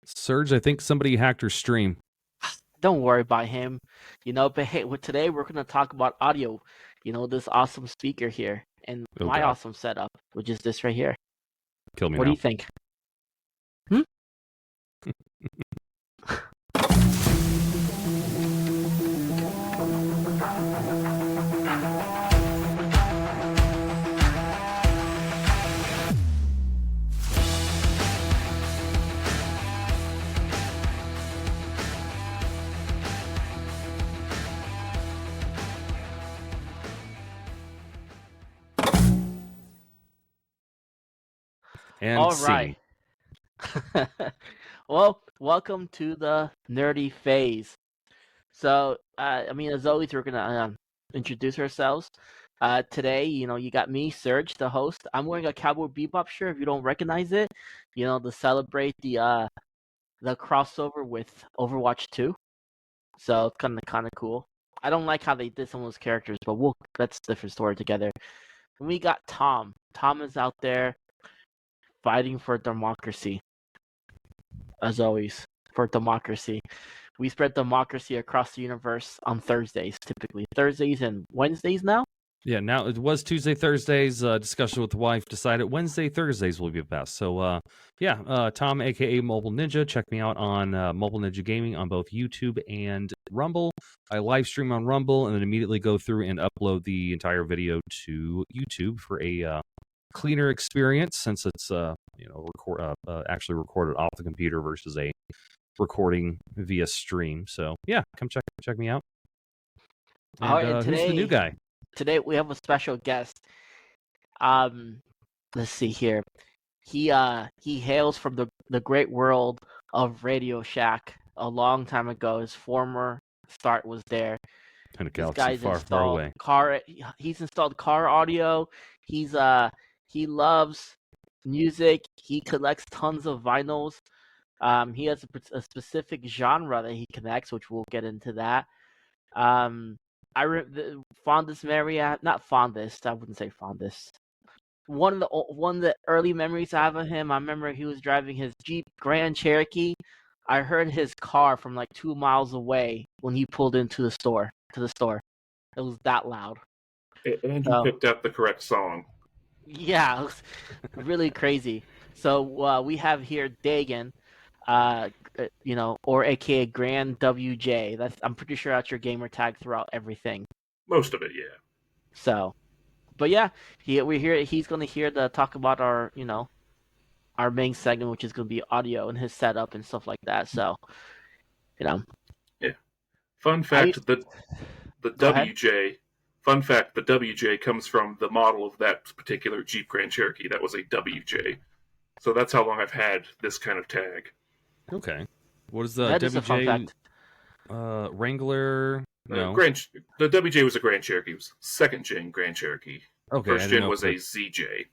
Surge, I think somebody hacked her stream. Don't worry about him. But hey, today we're going to talk about audio. This awesome speaker here and Oh, my God. awesome setup, which is this right here. Kill me What now. do you think? Hmm? And All scene. right. Well, welcome to the nerdy phase. So, as always, we're going to introduce ourselves. Today, you got me, Serge, the host. I'm wearing a Cowboy Bebop shirt. If you don't recognize it, to celebrate the crossover with Overwatch 2. So it's kind of cool. I don't like how they did some of those characters, but that's a different story together. And we got Tom. Tom is out there fighting for democracy, as always, for democracy. We spread democracy across the universe on Thursdays, typically. Thursdays and Wednesdays now? Yeah, now it was Tuesday, Thursdays. Discussion with the wife decided Wednesday, Thursdays will be best. So, Tom, aka Mobile Ninja. Check me out on Mobile Ninja Gaming on both YouTube and Rumble. I live stream on Rumble and then immediately go through and upload the entire video to YouTube for a cleaner experience, since it's actually recorded off the computer versus a recording via stream. So yeah, come check me out. And All right, and who's the new guy? Today we have a special guest. Let's see here. He hails from the great world of Radio Shack a long time ago. His former start was there. In a This galaxy guy's far, far away. He's installed car audio. He loves music. He collects tons of vinyls. He has a specific genre that he connects, which we'll get into that. Fondest memory, not fondest. I wouldn't say fondest. One of the early memories I have of him, I remember he was driving his Jeep Grand Cherokee. I heard his car from like 2 miles away when he pulled into the store. It was that loud. And you picked up the correct song. Yeah, it was really crazy. So we have here Dagan, or AKA Grand WJ. I'm pretty sure that's your gamer tag throughout everything. Most of it, yeah. So, but yeah, he's gonna hear the talk about our main segment, which is gonna be audio and his setup and stuff like that. So, Yeah. Fun fact: the WJ. Fun fact: the WJ comes from the model of that particular Jeep Grand Cherokee. That was a WJ. So that's how long I've had this kind of tag. Okay. What is the that WJ? Is a fun fact. Wrangler. No. The WJ was a Grand Cherokee. It was second gen Grand Cherokee. Okay. First gen was a ZJ.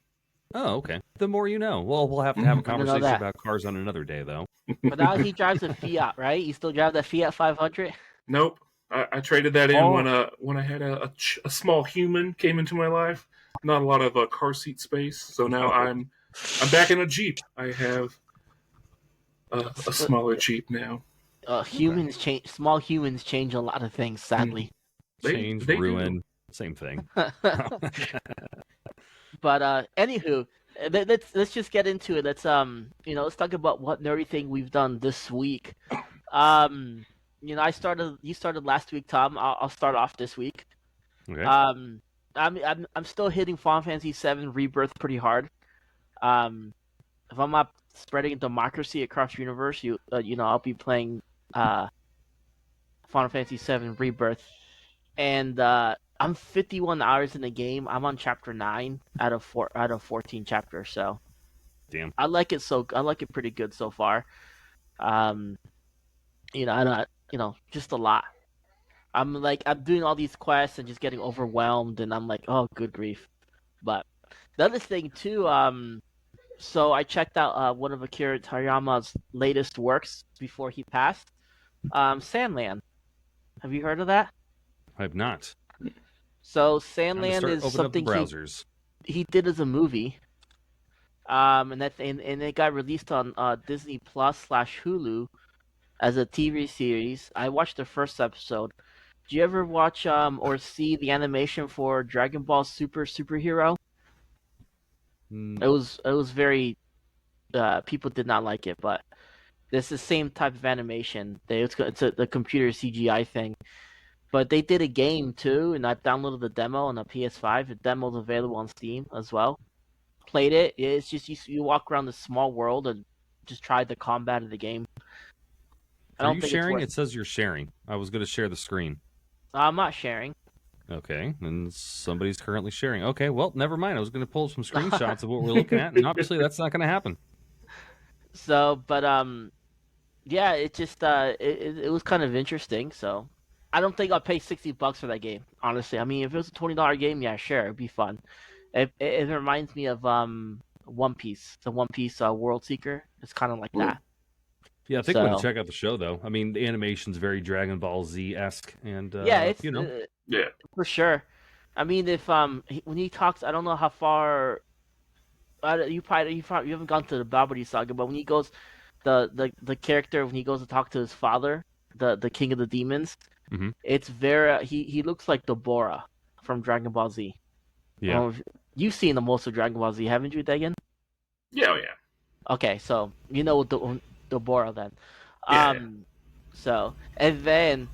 Oh, okay. The more you know. Well, we'll have to have a conversation about cars on another day, though. But now he drives a Fiat, right? He still drives that Fiat 500? Nope. I traded that in when I had a small human came into my life. Not a lot of car seat space, so now I'm back in a Jeep. I have a smaller Jeep now. Humans change. Small humans change a lot of things, sadly. They ruin. Do. Same thing. But anywho, let's just get into it. Let's talk about what nerdy thing we've done this week. You started last week, Tom. I'll start off this week. Okay. I'm still hitting Final Fantasy VII Rebirth pretty hard. If I'm not spreading democracy across the universe, I'll be playing Final Fantasy VII Rebirth, and I'm 51 hours in the game. I'm on chapter 9 out of 14 chapters. So, damn, I like it pretty good so far. Just a lot. I'm doing all these quests and just getting overwhelmed, and I'm like, oh, good grief. But the other thing too, so I checked out one of Akira Toriyama's latest works before he passed, Sandland. Have you heard of that? I have not. So Sandland is something browsers. He did as a movie. and it got released on Disney Plus / Hulu as a TV series. I watched the first episode. Do you ever watch or see the animation for Dragon Ball Superhero? Mm, It was very people did not like it, but it's the same type of animation. It's the computer CGI thing. But they did a game too, and I've downloaded the demo on the PS5. The demo's available on Steam as well. Played it. It's just you walk around this small world and just try the combat of the game. I Are don't you think sharing? it's It says you're sharing. I was going to share the screen. I'm not sharing. Okay, and somebody's currently sharing. Okay, well, never mind. I was going to pull some screenshots of what we're looking at, and obviously that's not going to happen. So, but yeah, it just it was kind of interesting. So, I don't think I'll pay $60 for that game. Honestly, I mean, if it was a $20 game, yeah, sure, it'd be fun. It reminds me of One Piece, the One Piece World Seeker. It's kind of like that. Yeah, I think I'm going to So check out the show, though. I mean, the animation's very Dragon Ball Z-esque, and, yeah, it's yeah, for sure. I mean, if when he talks, I don't know how far. You haven't gone to the Babidi Saga, but when he goes, the character when he goes to talk to his father, the king of the demons, Mhm. it's very he looks like Deborah from Dragon Ball Z. Yeah. You've seen the most of Dragon Ball Z, haven't you, Dagan? yeah, oh, yeah. Okay, so you know Deborah then. Yeah. So and then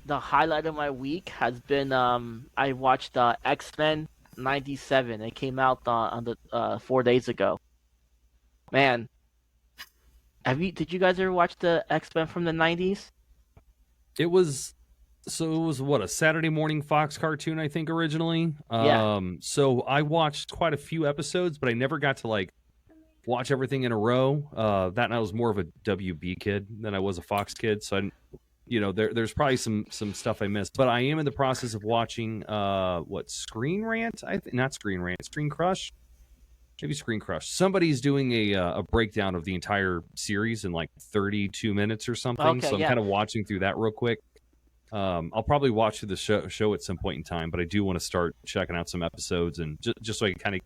the highlight of my week has been I watched X-Men 97. It came out on the 4 days ago. Man, did you guys ever watch the X-Men from the 90s? It was what, a Saturday morning Fox cartoon, I think, originally. Yeah. So I watched quite a few episodes, but I never got to like watch everything in a row. That and I was more of a WB kid than I was a Fox kid, so there's probably some stuff I missed. But I am in the process of watching Screen Rant? Not Screen Rant, Screen Crush. Maybe Screen Crush. Somebody's doing a breakdown of the entire series in like 32 minutes or something. Okay, So I'm yeah. kind of watching through that real quick. I'll probably watch through the show at some point in time, but I do want to start checking out some episodes and just so I can kind of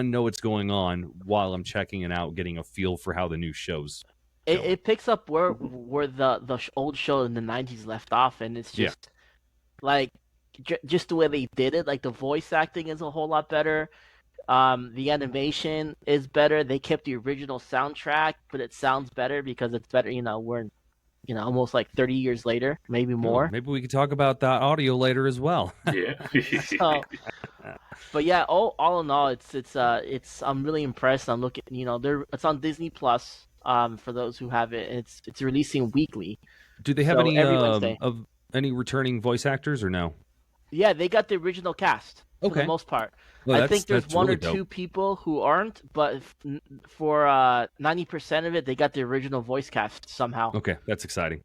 know what's going on while I'm checking it out, getting a feel for how the new show's going. It picks up where the old show in the 90s left off, and it's just like just the way they did it. Like the voice acting is a whole lot better. The animation is better. They kept the original soundtrack, but it sounds better because it's better. We're almost like 30 years later, maybe more. Maybe we could talk about that audio later as well. Yeah. So, but yeah, all in all, it's I'm really impressed. I'm looking, it's on Disney Plus. For those who have it, and it's releasing weekly. Do they have So every Wednesday. any returning voice actors or no? Yeah, they got the original cast for the most part. Well, I think there's that's one really or two dope. people who aren't, but for 90% of it, they got the original voice cast somehow. Okay, that's exciting.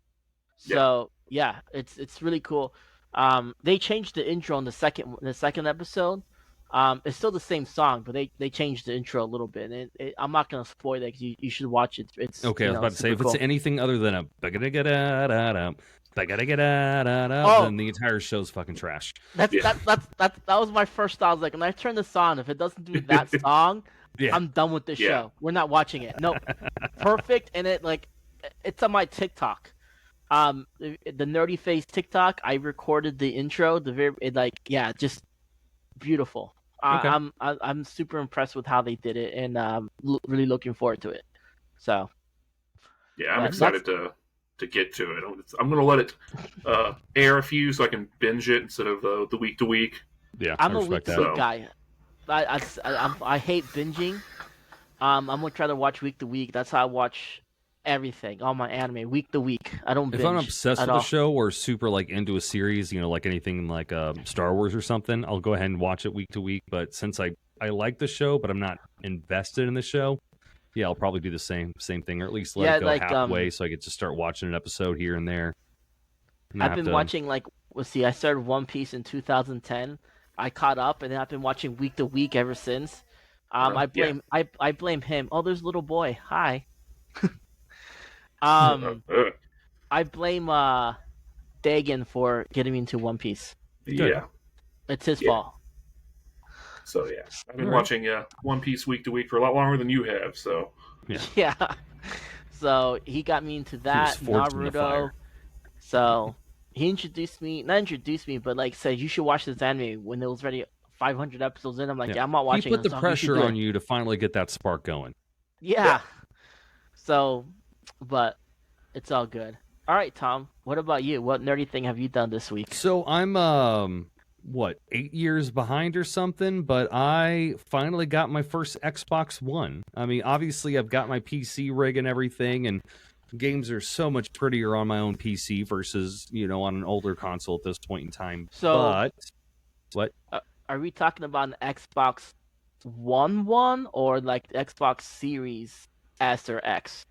So yeah, it's really cool. They changed the intro in the second episode. It's still the same song, but they changed the intro a little bit. And I'm not gonna spoil that because you should watch it. It's okay. I was about to say if it's anything other than a then the entire show's fucking trash. That was my first thought. I was like, when I turn this on, if it doesn't do that song, I'm done with this show. We're not watching it. No, perfect. And it's on my TikTok. The Nerdy Face TikTok. I recorded the intro. Just beautiful. Okay. I'm super impressed with how they did it, and really looking forward to it. So yeah, I'm excited to get to it. I'm going to let it air a few so I can binge it instead of the week to week. Yeah, I'm a week to week guy. I hate binging. I'm gonna try to watch week to week. That's how I watch everything, all my anime, week to week. I don't binge. If I'm obsessed with a show or super like into a series, like anything like Star Wars or something, I'll go ahead and watch it week to week. But since I like the show, but I'm not invested in the show, yeah, I'll probably do the same thing, or at least let it go halfway so I get to start watching an episode here and there. I've been watching I started One Piece in 2010. I caught up, and then I've been watching week to week ever since. I blame him. Oh, there's a little boy. Hi. I blame Dagan for getting me into One Piece. Yeah, it's his fault. So yeah, I've been watching One Piece week to week for a lot longer than you have. So yeah. So he got me into that Naruto. So he not introduced me, but like said you should watch this anime when it was already 500 episodes in. I'm like, yeah I'm not watching. He put the pressure on you to finally get that spark going. Yeah. So, but it's all good. All right, Tom. What about you? What nerdy thing have you done this week? So I'm 8 years behind or something, but I finally got my first Xbox One. I mean, obviously I've got my PC rig and everything, and games are so much prettier on my own PC versus, on an older console at this point in time. So, but what? Are we talking about an Xbox One or like Xbox Series S or X?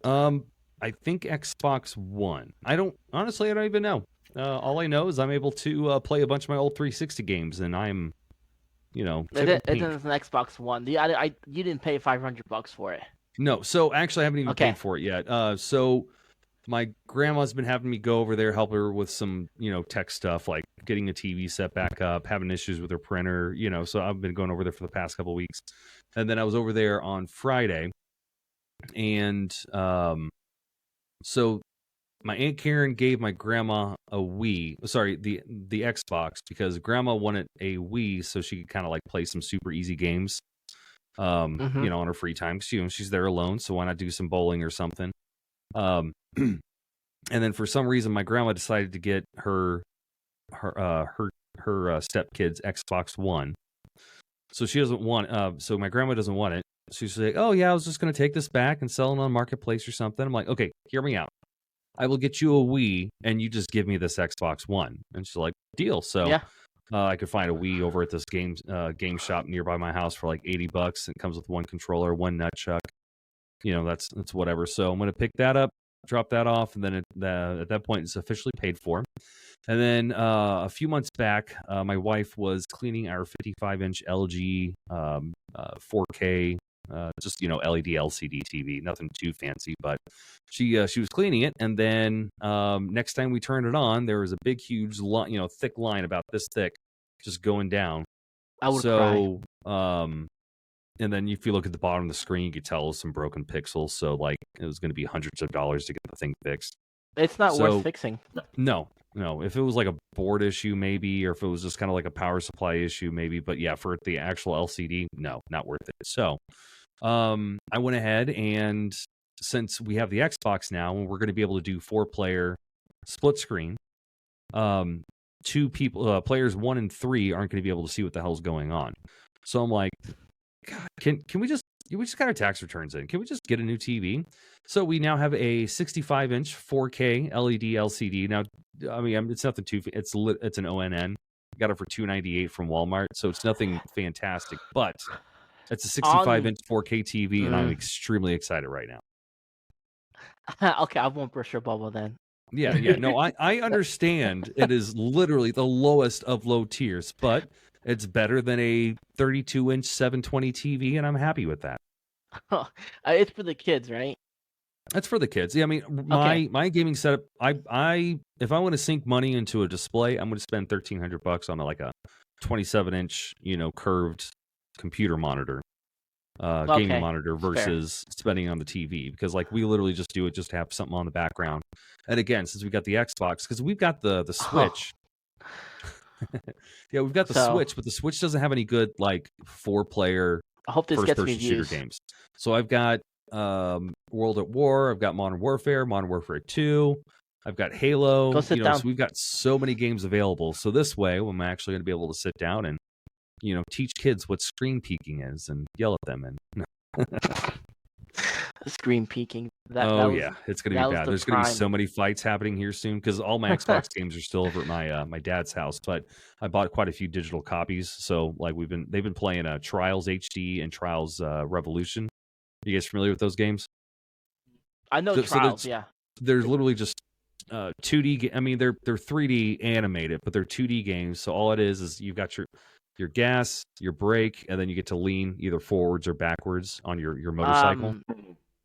I think Xbox One. I don't even know. All I know is I'm able to play a bunch of my old 360 games, and I'm, It is an Xbox One. You didn't pay $500 for it. No, so actually I haven't even paid for it yet. So my grandma's been having me go over there, help her with some, tech stuff, like getting a TV set back up, having issues with her printer, so I've been going over there for the past couple of weeks. And then I was over there on Friday, and so my Aunt Karen gave my grandma a Wii, the Xbox, because grandma wanted a Wii so she could kind of like play some super easy games, on her free time. She's there alone, so why not do some bowling or something? And then for some reason, my grandma decided to get her stepkid's Xbox One. So she doesn't want. So my grandma doesn't want it. She's like, "Oh yeah, I was just going to take this back and sell it on Marketplace or something." I'm like, "Okay, hear me out. I will get you a Wii, and you just give me this Xbox One." And she's like, "Deal." So I could find a Wii over at this game shop nearby my house for like $80. It comes with one controller, one nunchuck. That's whatever. So I'm going to pick that up, drop that off, and then at that point, it's officially paid for. And then a few months back, my wife was cleaning our 55-inch LG 4K, just LED LCD TV, nothing too fancy, but she was cleaning it, and then next time we turned it on, there was a big, huge, thick line about this thick, just going down. I would cry. And then if you look at the bottom of the screen, you could tell it was some broken pixels. So like it was going to be hundreds of dollars to get the thing fixed. It's not worth fixing. No. If it was like a board issue, maybe, or if it was just kind of like a power supply issue, maybe. But yeah, for the actual LCD, no, not worth it. So I went ahead, and since we have the Xbox now, and we're going to be able to do 4-player split screen, 2 people, players 1 and 3 aren't going to be able to see what the hell's going on. So I'm like, God, can we just got our tax returns in? Can we just get a new TV? So we now have a 65-inch 4K LED LCD. Now, I mean, it's nothing too. It's an ONN. Got it for $298 from Walmart, so it's nothing fantastic. But it's a 65-inch 4K TV, and I'm extremely excited right now. Okay, I won't burst your bubble then. Yeah. No, I understand. It is literally the lowest of low tiers, but it's better than a 32-inch 720 TV, and I'm happy with that. It's for the kids, right? That's for the kids. Yeah, I mean, my gaming setup. If I want to sink money into a display, I'm going to spend $1,300 on like a 27-inch, curved computer monitor, gaming monitor versus spending on the TV, because like we literally just do it just to have something on the background. And again, since we got the Xbox, because we've got the Switch. Yeah, we've got the Switch, but the Switch doesn't have any good like 4-player first-person shooter games. So I've got World at War, I've got Modern Warfare 2, I've got Halo. Go sit down. So we've got so many games available. So this way, I'm actually going to be able to sit down and teach kids what screen peeking is and yell at them. And screen peeking. Yeah, it's going to be bad. There's going to be so many fights happening here soon because all my Xbox games are still over at my dad's house. But I bought quite a few digital copies. So like they've been playing Trials HD and Trials Revolution. Are you guys familiar with those games? I know Trials. Yeah, they're literally just 2D. I mean, they're 3D animated, but they're 2D games. So all it is you've got your gas, your brake, and then you get to lean either forwards or backwards on your motorcycle.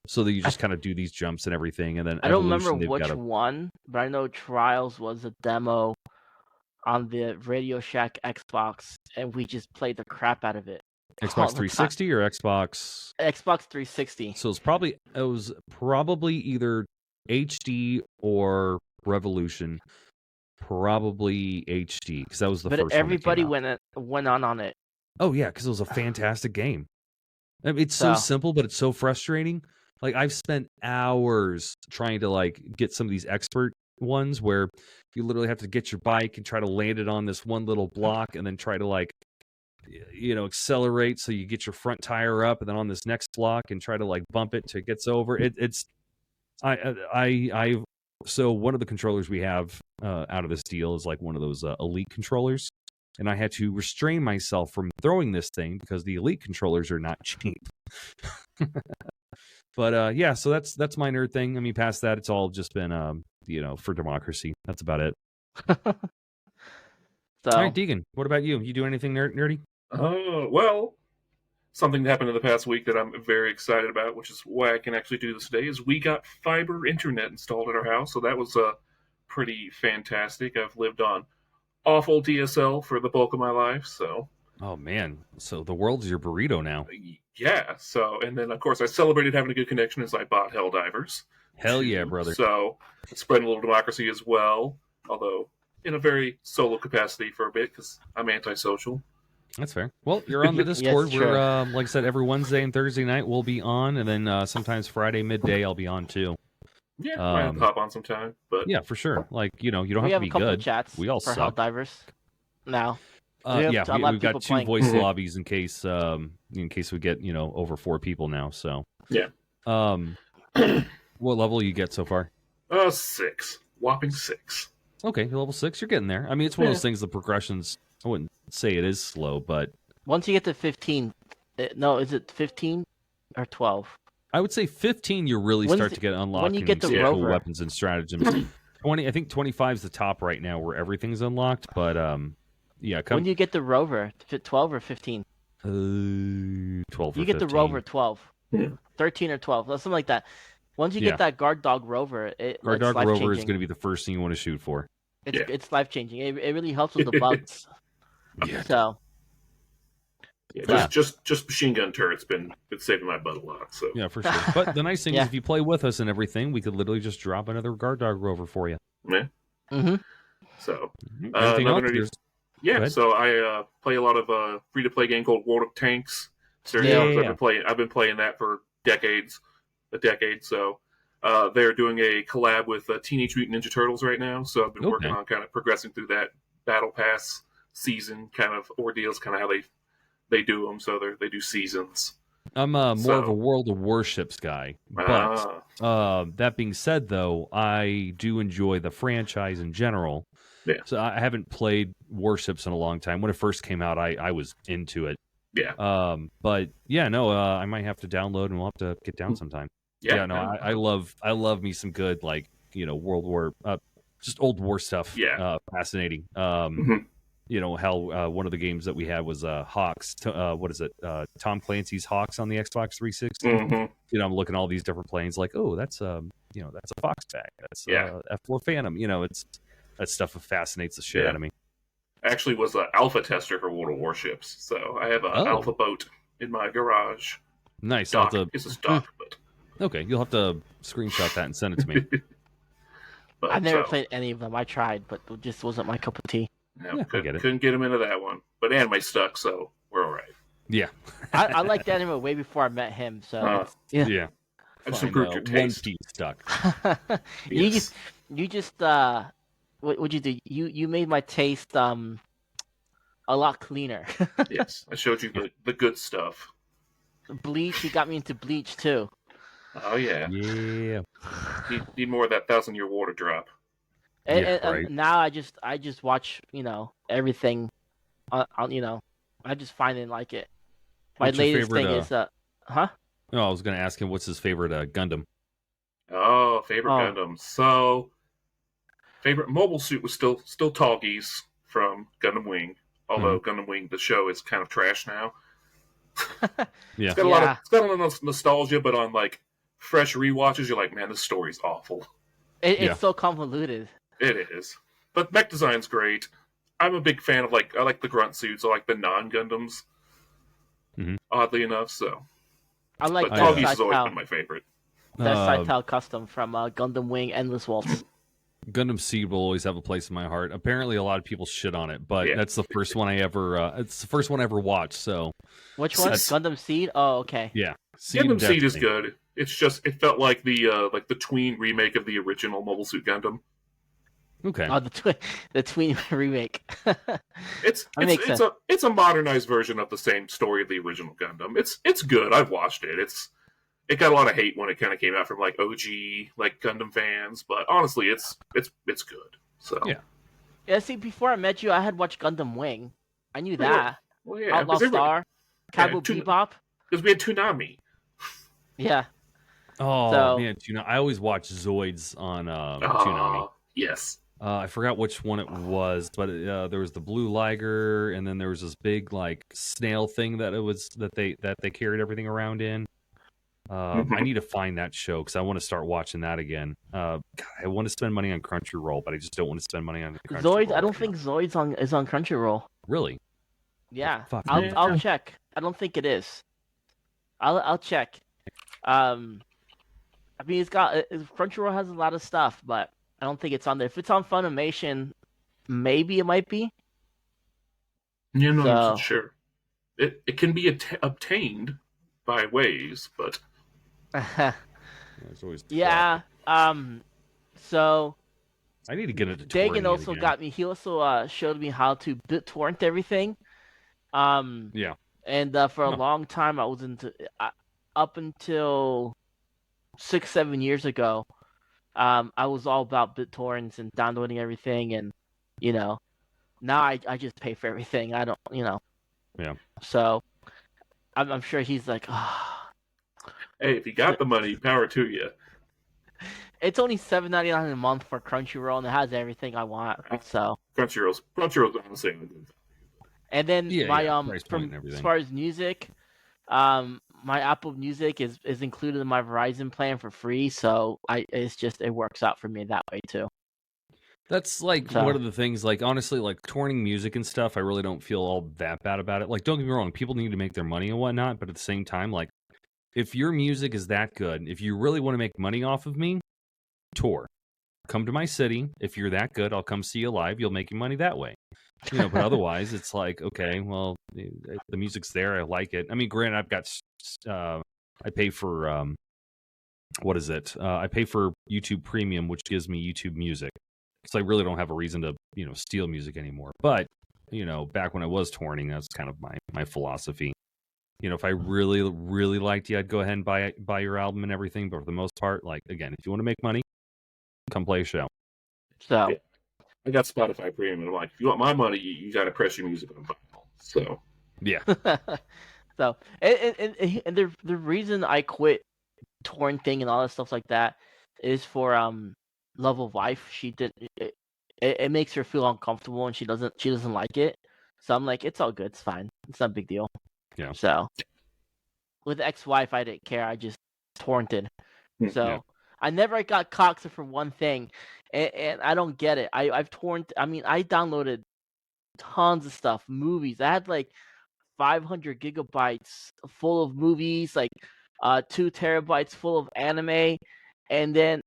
So that you just kind of do these jumps and everything. And then I don't remember which one, but I know Trials was a demo on the Radio Shack Xbox, and we just played the crap out of it. all Xbox the time. 360 or Xbox? Xbox 360. So it was probably either HD or Revolution. Probably HD because that was the But first everybody one that came out. went on it. Oh yeah, because it was a fantastic game. I mean, it's so simple, but it's so frustrating. Like I've spent hours trying to like get some of these expert ones where you literally have to get your bike and try to land it on this one little block and then try to like accelerate so you get your front tire up and then on this next block and try to like bump it till it gets over. So one of the controllers we have out of this deal is like one of those Elite controllers, and I had to restrain myself from throwing this thing because the Elite controllers are not cheap. But yeah, so that's my nerd thing. I mean, past that, it's all just been for democracy. That's about it. So, all right, Deegan, what about you? You do anything nerdy? Well, something that happened in the past week that I'm very excited about, which is why I can actually do this today, is we got fiber internet installed at our house, so that was pretty fantastic. I've lived on awful DSL for the bulk of my life, so... Oh, man. So the world's your burrito now. Yeah, so... And then, of course, I celebrated having a good connection as I bought Helldivers. Hell yeah, brother. So, spreading a little democracy as well, although in a very solo capacity for a bit, because I'm antisocial. That's fair. Well, you're on the Discord. Yes, We're like I said, every Wednesday and Thursday night we'll be on, and then sometimes Friday midday I'll be on too. Yeah, might have to hop on sometime, but yeah, for sure. Like you don't we have to have be a couple good. chats We all for suck. Helldivers now. Yeah, a lot of we've got people 2 playing. voice lobbies in case we get over 4 people now. So yeah. What level you get so far? 6, whopping 6. Okay, level 6. You're getting there. I mean, it's one of those things. The progression's. I wouldn't say it is slow, but Once you get to 15, no, is it 15 or 12? I would say 15. You really When start is to get unlocked. when you get the cool rover. weapons and stratagems. 20. I think 25 is the top right now where everything's unlocked. But yeah. When do you get the rover? 12 or 15? 12. You or get the 15. rover 12, Yeah. 13 or 12, something like that. Once you Yeah. get that guard dog rover, Guard it's dog life rover changing. is going to be the first thing you want to shoot for. It's life changing. It really helps with the bugs. Yeah. So Yeah, just machine gun turrets been saving my butt a lot. So Yeah, for sure. But the nice thing Yeah. is, if you play with us and everything, we could literally just drop another guard dog rover for you. yeah. hmm So Anything another else? nerdy- Go yeah. ahead. So I play a lot of free to play game called World of Tanks. Yeah. I've been playing that for a decade. So they're doing a collab with Teenage Mutant Ninja Turtles right now. So I've been working Okay. on kind of progressing through that battle pass season kind of ordeals, kind of how they do them. So they do seasons. I'm more of So- a World of Warships guy. But that being said, though, I do enjoy the franchise in general. Yeah. So I haven't played Warships in a long time. When it first came out, I was into it. Yeah. But yeah, no, I might have to download and we'll have to get down sometime. Yeah. No, I love me some good World War, just old war stuff. Yeah. Fascinating. Mhm. How one of the games that we had was Hawks. What is it? Tom Clancy's Hawks on the Xbox 360. Mhm. I'm looking at all these different planes. Like, oh, that's that's a Fox bag. That's F4 Phantom. It's that stuff fascinates the shit Yeah. out of me. Actually was an alpha tester for World of Warships. So I have an Oh. alpha boat in my garage. Nice. I'll have Dock. to- It's a stock, but okay, you'll have to screenshot that and send it to me. but I've never so, played any of them. I tried, but it just wasn't my cup of tea. no, Yeah, I get it. couldn't get him into that one. But anime stuck, so we're all right. Yeah. I liked anime way before I met him. So it's- yeah. Yeah. I just Fine, improved your One taste. Piece stuck. Yes. you just what'd you do? You made my taste a lot cleaner. Yes, I showed you the good stuff. Bleach, you got me into Bleach too. Oh yeah, Yeah. need more of that 1,000-year water drop. And, Yeah, and right. now I just watch everything on I just find it like it. My What's your latest favorite, thing is huh? Oh, I was going to ask him what's his favorite Gundam. Oh, favorite Oh. Gundam. So, favorite mobile suit was still Tallgeese from Gundam Wing. Although Gundam Wing, the show, is kind of trash now. Yeah. It's got a lot of nostalgia, but on like fresh rewatches, you're like, man, this story's awful. It's Yeah. so convoluted. It is, but mech design's great. I'm a big fan of I like the grunt suits. I like the non-Gundams. Mhm. Oddly enough, so. I like But that Doggies has always Saitao. been my favorite. That Saitao custom from Gundam Wing Endless Waltz. Gundam Seed will always have a place in my heart. Apparently, a lot of people shit on it, but Yeah. that's the first one I ever. It's the first one I ever watched. So Which one? Gundam Seed? Oh, okay. yeah, Gundam Seed is Destiny. good. It's just it felt like the tween remake of the original Mobile Suit Gundam. Okay. Oh, the tween remake. It's a modernized version of the same story of the original Gundam. It's good. I've watched it. It got a lot of hate when it kind of came out from like OG like Gundam fans, but honestly, it's good. So Yeah. Yeah, see, before I met you, I had watched Gundam Wing. I knew that. Well, yeah, Outlaw Star, Cowboy Bebop. Because we had Toonami. Yeah. Oh So- man, I always watch Zoids on Toonami. Yes. I forgot which one it was, but there was the Blue Liger, and then there was this big like snail thing that they carried everything around in. I need to find that show because I want to start watching that again. God, I want to spend money on Crunchyroll, but I just don't want to spend money on Crunchyroll. Zoids. I don't right think now. Zoids is on Crunchyroll. Really. Yeah. Fuck, man. I'll check. I don't think it is. I'll check. I mean, Crunchyroll has a lot of stuff, but I don't think it's on there. If it's on Funimation, maybe it might be. Yeah, no, I'm So- not sure. It can be obtained by ways, but There's always Yeah. So I need to get into Dagan touring also again. got me. He also showed me how to BitTorrent everything. Yeah. And for a Huh. long time, I was into up until 6-7 years ago. I was all about BitTorrents and downloading everything, and now I just pay for everything. I don't, Yeah. So I'm sure he's like, hey, if you got the money, power to you. it's only $7.99 a month for Crunchyroll, and it has everything I want. So. Crunchyroll's honestly a good. And then Yeah, my yeah, price point from and everything. as far as music, my Apple Music is included in my Verizon plan for free, so it works out for me that way too. That's like So- one of the things, like honestly, like touring music and stuff, I really don't feel all that bad about it. Like, don't get me wrong, people need to make their money and whatnot, but at the same time, like, if your music is that good, if you really want to make money off of me, tour. Come to my city. If you're that good, I'll come see you live. You'll make your money that way. But otherwise, it's like, okay, well, the music's there. I like it. I mean, granted, I've got, I pay for, what is it? I pay for YouTube Premium, which gives me YouTube Music. So I really don't have a reason to, steal music anymore. But, back when I was touring, that's kind of my philosophy. If I really, really liked you, I'd go ahead and buy your album and everything. But for the most part, like, again, if you want to make money, come play a show. So Yeah. I got Spotify Premium, and I'm like, if you want my money, you got to press your music on vinyl. So Yeah. so and the reason I quit torrenting and all that stuff like that is for Love of Life. She did it makes her feel uncomfortable, and she doesn't like it. So I'm like, it's all good, it's fine, it's not a big deal. Yeah. So with ex-wife, I didn't care. I just torrented. So Yeah. I never got caught except for one thing, and I don't get it. I've torrent. I mean, I downloaded tons of stuff, movies. I had like 500 gigabytes full of movies, like 2 terabytes full of anime, and then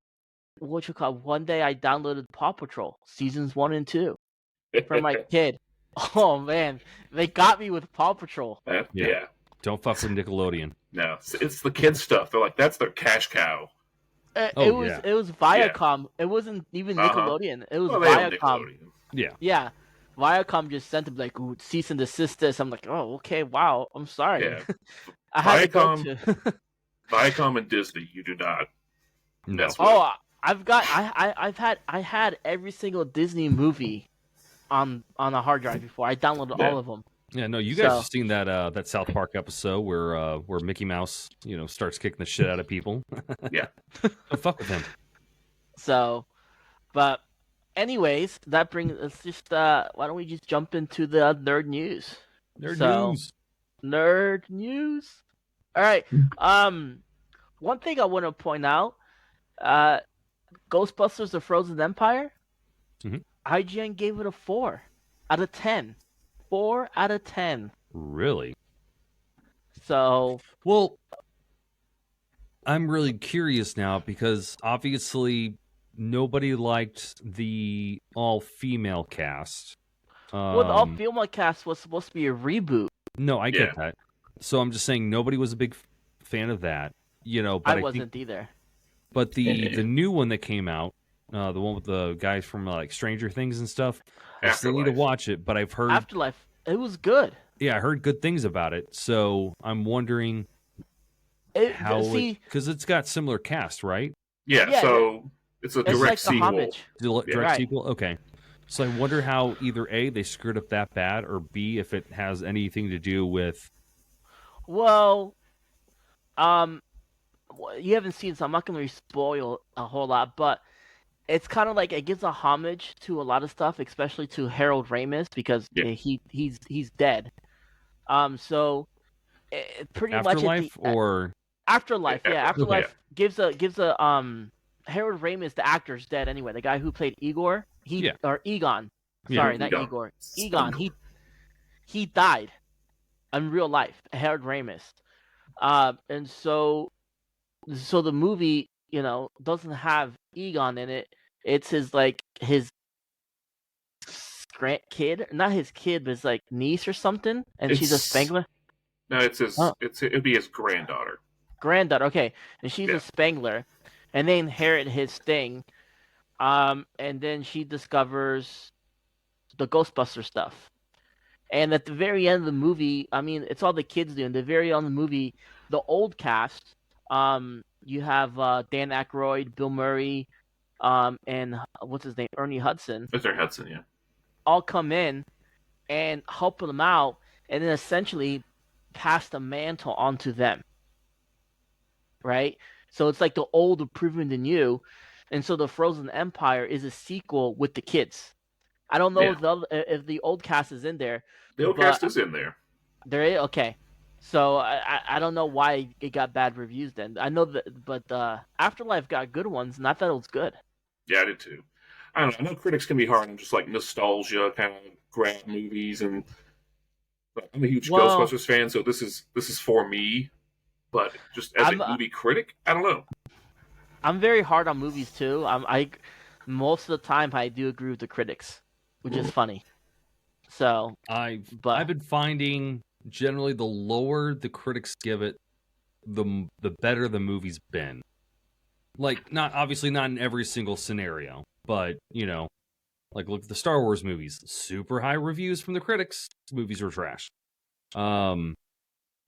one day I downloaded Paw Patrol seasons 1 and 2 for my kid. Oh man, they got me with Paw Patrol. yeah. Don't fuck with Nickelodeon. No, it's the kids stuff. They're like, that's their cash cow. It yeah. was Viacom. It wasn't even Nickelodeon. It was Well, they have Viacom. Nickelodeon. Yeah, Viacom just sent them like, "Ooh, cease and desist this." I'm like, "Oh, okay, wow. I'm sorry." Yeah. I had to go Viacom- to. Viacom and Disney, you do not. No. That's what- Oh, I had every single Disney movie on a hard drive before. I downloaded Yeah. all of them. Yeah, no, you guys So- have seen that South Park episode where Mickey Mouse, starts kicking the shit out of people. Yeah. Don't fuck with him. So, but anyways, that brings us just why don't we just jump into the nerd news? Nerd So- news. Nerd news. All right. One thing I want to point out, Ghostbusters: The Frozen Empire. Mhm. IGN gave it a 4. out of 10. 4 out of 10. Really? So, well, I'm really curious now because obviously nobody liked the all-female cast. the all-female cast was supposed to be a reboot. No, I get that. So I'm just saying nobody was a big fan of that, but I wasn't either. But the new one that came out, the one with the guys from like Stranger Things and stuff, I still need to watch it. But I've heard Afterlife. It was good. Yeah, I heard good things about it. So I'm wondering because it's got similar cast, right? Yeah. So it's a direct sequel. Direct sequel. Okay. So I wonder how either A, they screwed up that bad, or B, if it has anything to do with. Well, you haven't seen, so I'm not going to spoil a whole lot, but it's kind of like it gives a homage to a lot of stuff, especially to Harold Ramis because he's dead. So it pretty Afterlife much or Afterlife, Afterlife gives a Harold Ramis, the actor's dead anyway. The guy who played Igor, or Egon. Sorry, not Igor. Egon. He died in real life. Harold Ramis. And so the movie, doesn't have Egon in it. It's his kid, not his kid, but his niece or something, and she's a Spangler. No, it's his. It'd be his granddaughter. Granddaughter, okay, and she's a Spangler, and they inherit his thing, and then she discovers the Ghostbuster stuff, and at the very end of the movie, I mean, it's all the kids do. In the very end of the movie, the old cast, you have Dan Aykroyd, Bill Murray, and what's his name, Ernie Hudson. Mr. Hudson, yeah. All come in and help them out, and then essentially pass the mantle onto them. Right? So it's like the old approving the new, and so the Frozen Empire is a sequel with the kids. I don't know if the old cast is in there. The old cast is in there. There is? Okay. So I don't know why it got bad reviews then. I know that, but Afterlife got good ones, and I thought it was good. Yeah, I did too. I don't know. I know critics can be hard on just nostalgia kind of grab movies, and I'm a huge Ghostbusters fan, so this is for me. But just as a movie critic, I don't know. I'm very hard on movies too. I most of the time I do agree with the critics, which is funny. So I've been finding generally the lower the critics give it, the better the movie's been. Not in every single scenario, but look at the Star Wars movies. Super high reviews from the critics. Movies are trash. I'm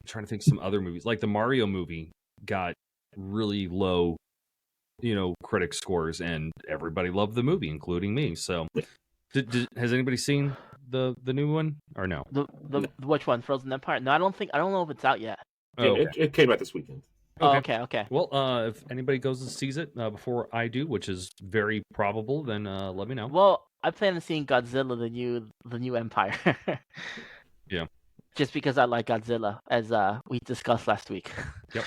trying to think of some other movies. Like the Mario movie got really low, critic scores, and everybody loved the movie, including me. So, has anybody seen the new one or no? The which one? Frozen Empire? No, I don't know if it's out yet. It came out this weekend. Okay. Well, if anybody goes and sees it before I do, which is very probable, then let me know. Well, I plan on seeing Godzilla, the new Empire. Yeah. Just because I like Godzilla, as we discussed last week. Yep.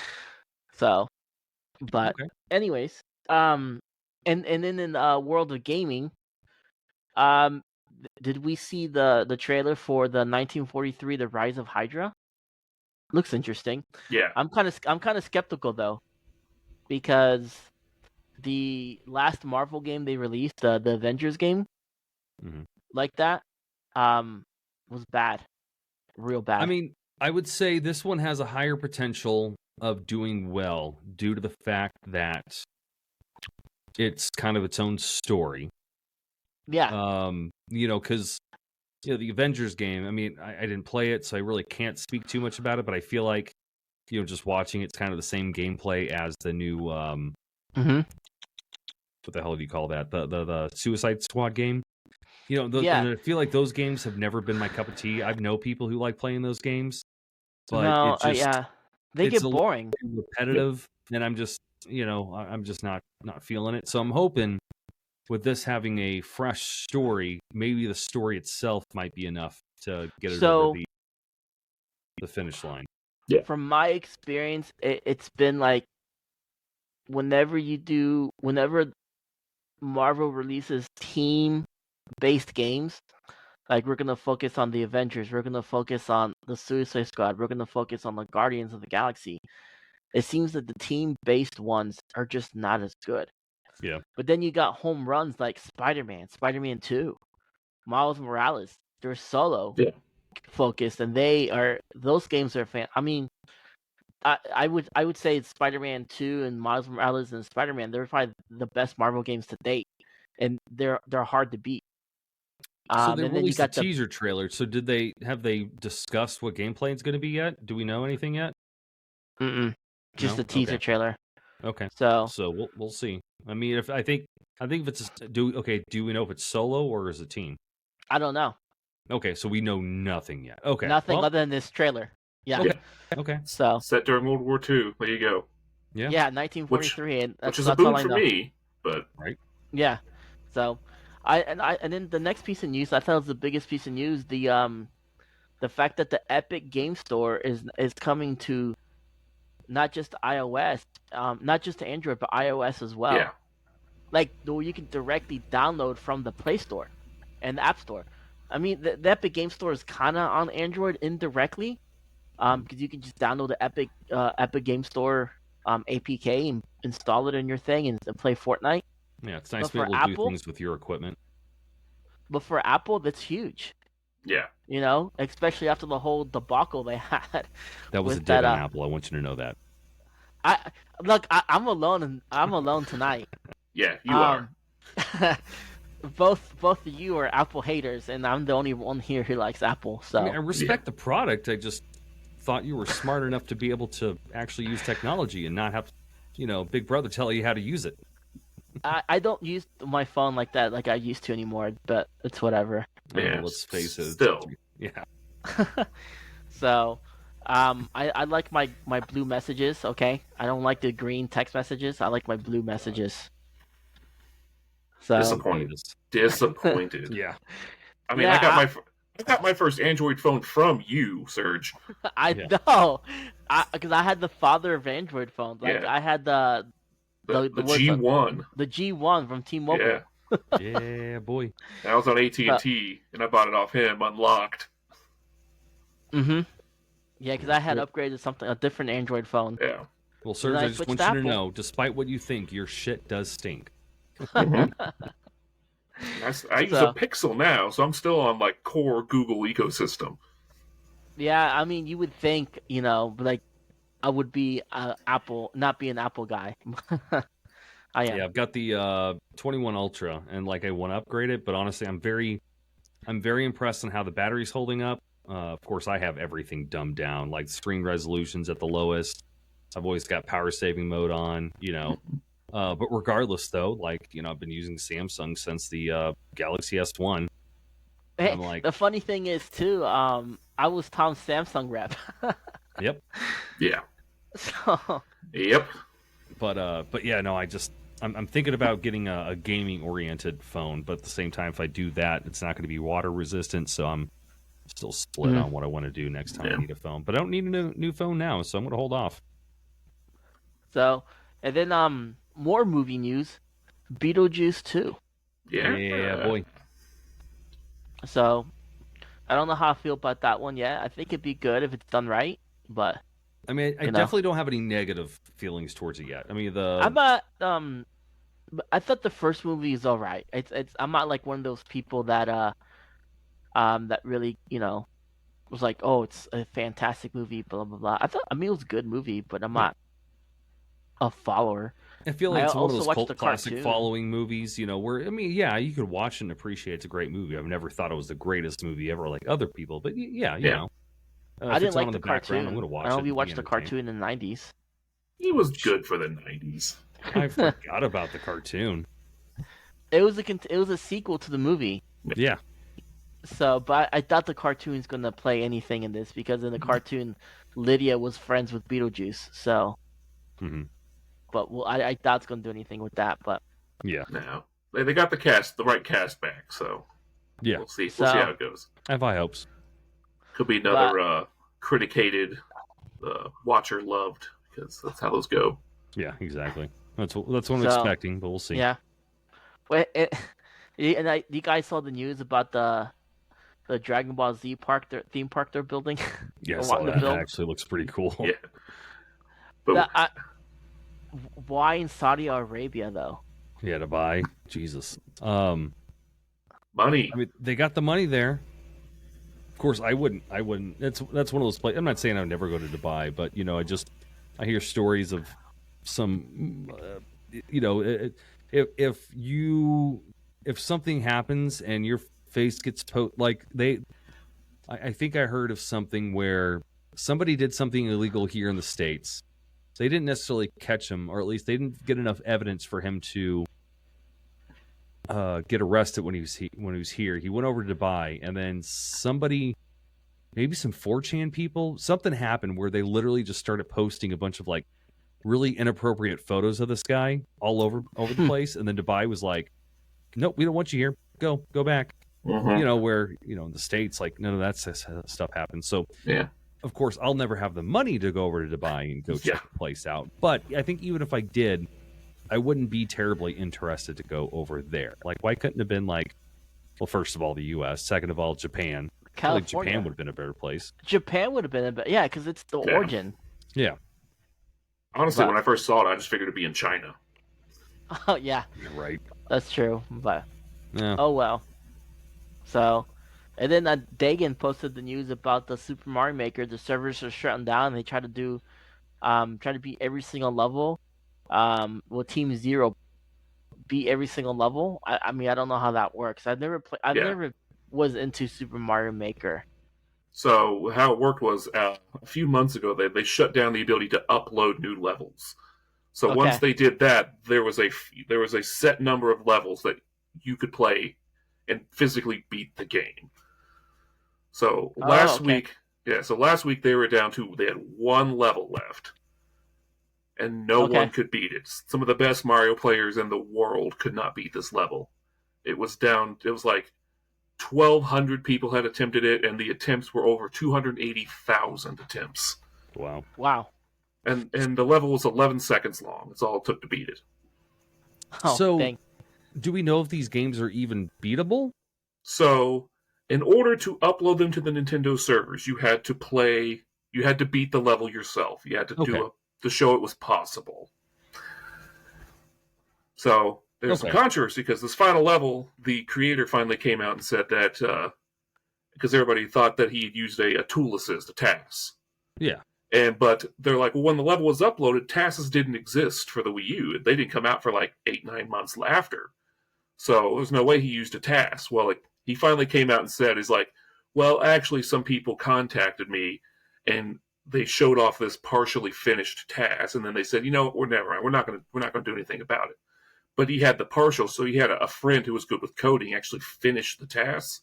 So, but anyways, and then in World of Gaming, did we see the trailer for the 1943 The Rise of Hydra? Looks interesting. Yeah. I'm kind of skeptical though, because the last Marvel game they released, the Avengers game, like that, was bad, real bad. I mean, I would say this one has a higher potential of doing well due to the fact that it's kind of its own story. Yeah. Because the Avengers game, I mean, I didn't play it, so I really can't speak too much about it, but I feel like, just watching it's kind of the same gameplay as the new, what the hell do you call that? The Suicide Squad game? And I feel like those games have never been my cup of tea. I know people who like playing those games, but they get boring, repetitive, and I'm just, I'm just not feeling it. So I'm hoping with this having a fresh story, maybe the story itself might be enough to get it over the finish line. Yeah. From my experience, it's been like whenever Marvel releases team-based games, Like, we're gonna focus on the Avengers. We're gonna focus on the Suicide Squad. We're gonna focus on the Guardians of the Galaxy. It seems that the team-based ones are just not as good. Yeah. But then you got home runs like Spider-Man, Spider-Man 2, Miles Morales. They're solo focused, and those games are fan. I mean, I would say Spider-Man 2 and Miles Morales and Spider-Man, they're probably the best Marvel games to date, and they're hard to beat. So they released a teaser trailer. So have they discussed what gameplay it's going to be yet? Do we know anything yet? Just the teaser trailer. Okay. So we'll see. I mean, I think if it's do we know if it's solo or is it team? I don't know. Okay, so we know nothing yet. Okay. Nothing other than this trailer. Yeah. Okay. So set during World War II. There you go. Yeah. Yeah, 1943, which is a boon for me, but right. Yeah. So and then the next piece of news, I thought was the biggest piece of news, the fact that the Epic Game Store is coming to not just iOS, not just to Android, but iOS as well. Yeah. Like, you can directly download from the Play Store and the App Store. I mean, the Epic Game Store is kind of on Android indirectly, because you can just download the Epic Game Store APK and install it in your thing and play Fortnite. Yeah, it's nice to be able to do things with your equipment. But for Apple, that's huge. Yeah. You know, especially after the whole debacle they had. That was a dig on Apple. I want you to know that. I'm alone. I'm alone tonight. Yeah, you are. Both of you are Apple haters, and I'm the only one here who likes Apple. So I respect the product. I just thought you were smart enough to be able to actually use technology and not have, Big Brother tell you how to use it. I don't use my phone like that, like I used to anymore. But it's whatever. Yeah, let's face it. Still. Yeah. So, I like my blue messages. Okay, I don't like the green text messages. I like my blue messages. So disappointed. Yeah. I mean, I got my first Android phone from you, Serge. I know, because I had the father of Android phones. Like, I had the G1. The G1 from T-Mobile. Yeah. Yeah, boy. I was on AT&T, and I bought it off him, unlocked. Mm-hmm. Yeah, because I had upgraded a different Android phone. Yeah. Well, Serge, I just want you to know, despite what you think, your shit does stink. Mm-hmm. I use a Pixel now, so I'm still on core Google ecosystem. Yeah, I mean, you would think, like, I would be not be an Apple guy. I am. Yeah, I've got the 21 Ultra, and I want to upgrade it, but honestly, I'm very impressed on how the battery's holding up. Of course, I have everything dumbed down, like screen resolutions at the lowest. I've always got power saving mode on, But regardless, though, I've been using Samsung since the Galaxy S1. Hey, the funny thing is, too, I was Tom's Samsung rep. Yep. Yeah. So. Yep. But yeah, no, I'm thinking about getting a gaming-oriented phone, but at the same time, if I do that, it's not going to be water resistant, so I'm still split on what I want to do next time I need a phone. But I don't need a new phone now, so I'm going to hold off. So, and then more movie news, Beetlejuice 2. Yeah, boy. So, I don't know how I feel about that one yet. I think it'd be good if it's done right, but I mean, I definitely don't have any negative feelings towards it yet. I mean, I'm not. I thought the first movie is all right. I'm not like one of those people that that really was like, oh, it's a fantastic movie, blah blah blah. It was a good movie, but I'm not a follower. I feel like it's one of those cult classic following movies, where, I mean, yeah, you could watch and appreciate it's a great movie. I've never thought it was the greatest movie ever like other people, but yeah, you know. I didn't like the cartoon. I'm going to watch it. I don't know if you watched the cartoon in the 90s. He was good for the 90s. I forgot about the cartoon. It was a sequel to the movie. Yeah. So, but I thought the cartoon's going to play anything in this, because in the cartoon, Lydia was friends with Beetlejuice, so... Mm-hmm. But I doubt it's going to do anything with that. But yeah, no, they got the right cast back, so yeah, we'll see. We'll see how it goes. I have high hopes. Could be another criticated, watcher loved, because that's how those go. Yeah, exactly. That's what I'm expecting, but we'll see. Yeah. Wait, you guys saw the news about the the Dragon Ball Z park, their theme park they're building. Yeah, Or so wanting to that build. actually looks pretty cool. Yeah. But Why in Saudi Arabia though? Yeah, to buy. Jesus. money. I mean, they got the money there. Of course, I wouldn't. That's one of those places. I'm not saying I would never go to Dubai, but I hear stories of some, if something happens and your face gets I think I heard of something where somebody did something illegal here in the States. They didn't necessarily catch him, or at least they didn't get enough evidence for him to get arrested when he was here. He went over to Dubai, and then somebody, maybe some 4chan people, something happened where they literally just started posting a bunch of like really inappropriate photos of this guy all over the place, and then Dubai was like, "Nope, we don't want you here. Go back." Mm-hmm. Where in the States, like none of that stuff happens. So Yeah. of course, I'll never have the money to go over to Dubai and go check the place out. But I think even if I did, I wouldn't be terribly interested to go over there. Like, why couldn't it have been like, well, first of all, the U.S., second of all, Japan. California. Like Japan would have been a better place. Japan would have been a better, yeah, because it's the origin. Yeah. Honestly, when I first saw it, I just figured it'd be in China. Oh yeah. You're right. That's true, but Yeah. oh well. So, and then Dagan posted the news about the Super Mario Maker. The servers are shutting down. And they try to beat every single level. With Team Zero beat every single level. I mean, I don't know how that works. I've never never was into Super Mario Maker. So how it worked was a few months ago they shut down the ability to upload new levels. So once they did that, there was a set number of levels that you could play and physically beat the game. So last week they were down to, they had one level left. And no one could beat it. Some of the best Mario players in the world could not beat this level. It was like 1,200 people had attempted it, and the attempts were over 280,000 attempts. Wow. And the level was 11 seconds long. That's all it took to beat it. Oh, so, do we know if these games are even beatable? So, in order to upload them to the Nintendo servers, you had to beat the level yourself. You had to to show it was possible. So, there's some controversy because this final level, the creator finally came out and said that because everybody thought that he had used a tool assist, a TAS. Yeah. But they're like, well, when the level was uploaded, TASs didn't exist for the Wii U. They didn't come out for like 8-9 months after. So there's no way he used a TAS. Well, he finally came out and said, he's like, well, actually, some people contacted me and they showed off this partially finished TAS, and then they said, we're not going to do anything about it. But he had the partial, so he had a friend who was good with coding actually finish the TAS.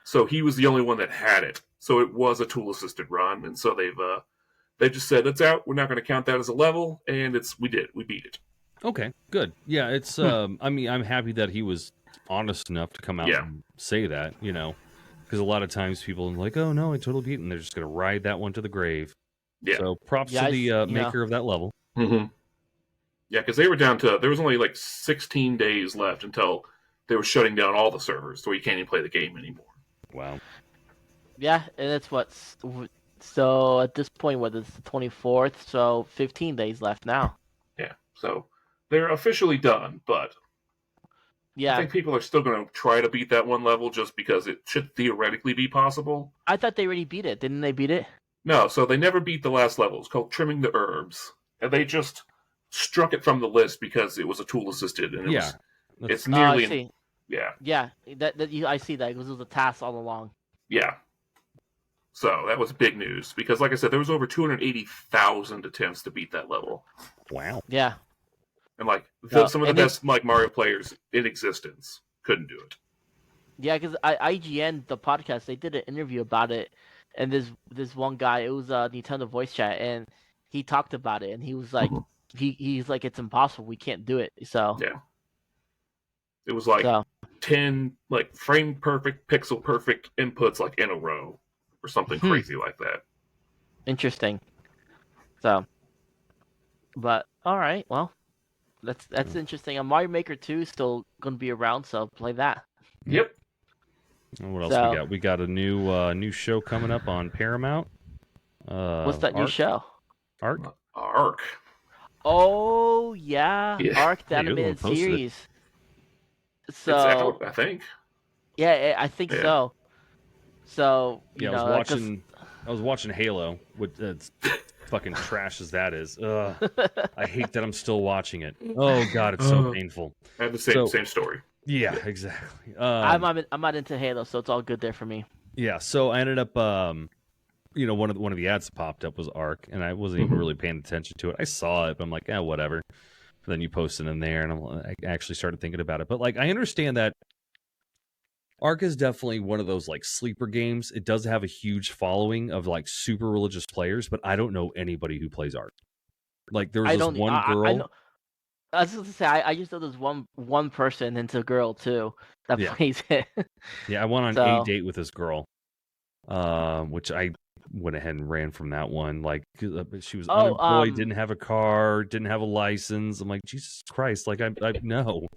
So he was the only one that had it. So it was a tool-assisted run, and so they just said, it's out, we're not going to count that as a level, and we beat it. Okay, good. Yeah, it's, I mean, I'm happy that he was honest enough to come out and say that, because a lot of times people are like, oh no, I totally beat it, and they're just going to ride that one to the grave. Yeah. So props to the maker of that level. Mm-hmm. Yeah, because they were down to, there was only like 16 days left until they were shutting down all the servers, so you can't even play the game anymore. Wow. Yeah, and it's so at this point, it's the 24th, so 15 days left now. Yeah, so they're officially done, but I think people are still going to try to beat that one level just because it should theoretically be possible. I thought they already beat it. Didn't they beat it? No, so they never beat the last level. It's called Trimming the Herbs, and they just struck it from the list because it was a tool-assisted, and it's nearly... Yeah, I see that because it was a task all along. Yeah. So that was big news because, like I said, there was over 280,000 attempts to beat that level. Wow. Yeah. And some of the best Mario players in existence couldn't do it. Yeah, because IGN, the podcast, they did an interview about it, and this one guy, it was a Nintendo voice chat, and he talked about it, and he was like, he's like, it's impossible, we can't do it. So yeah. It was 10 frame perfect, pixel perfect inputs in a row or something crazy like that. Interesting. So, but all right, well, that's interesting. Mario Maker 2 is still going to be around, so play that. Yep. What else we got? We got a new show coming up on Paramount. What's that new show? Ark. Oh yeah. Ark, the animated series. So it's out, I think. Yeah, I think so. So yeah, I was watching Halo. With fucking trash as that is. I hate that I'm still watching it. Oh god, it's so painful. I have the same story. Yeah, exactly. I'm not into Halo, so it's all good there for me. Yeah, so I ended up, one of the ads that popped up was Ark, and I wasn't even really paying attention to it. I saw it, but I'm like, whatever. And then you posted in there, and I actually started thinking about it. But like, I understand that Ark is definitely one of those like sleeper games. It does have a huge following of like super religious players, but I don't know anybody who plays Ark. Like, there's this one girl. I was going to say, I just know there's one person, and it's a girl too, that plays it. Yeah, I went on a date with this girl, which I went ahead and ran from that one. Like, she was unemployed, didn't have a car, didn't have a license. I'm like, Jesus Christ, like I know.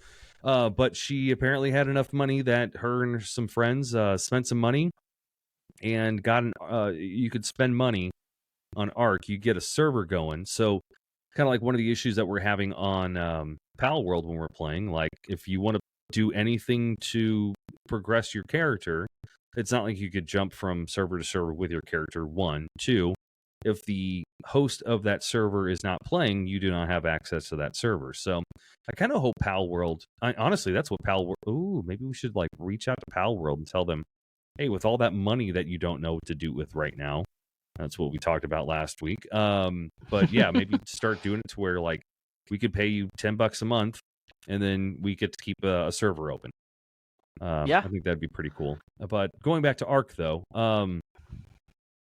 But she apparently had enough money that her and some friends spent some money and got you could spend money on Ark. You get a server going. So kind of like one of the issues that we're having on Pal World when we're playing, like if you want to do anything to progress your character, it's not like you could jump from server to server with your character. 1, 2, if the host of that server is not playing, you do not have access to that server. So I kind of hope Pal World, honestly, that's what Pal World, maybe we should like reach out to Pal World and tell them, hey, with all that money that you don't know what to do with right now, that's what we talked about last week. But yeah, maybe start doing it to where like we could pay you $10 a month and then we get to keep a server open. I think that'd be pretty cool. But going back to Ark though,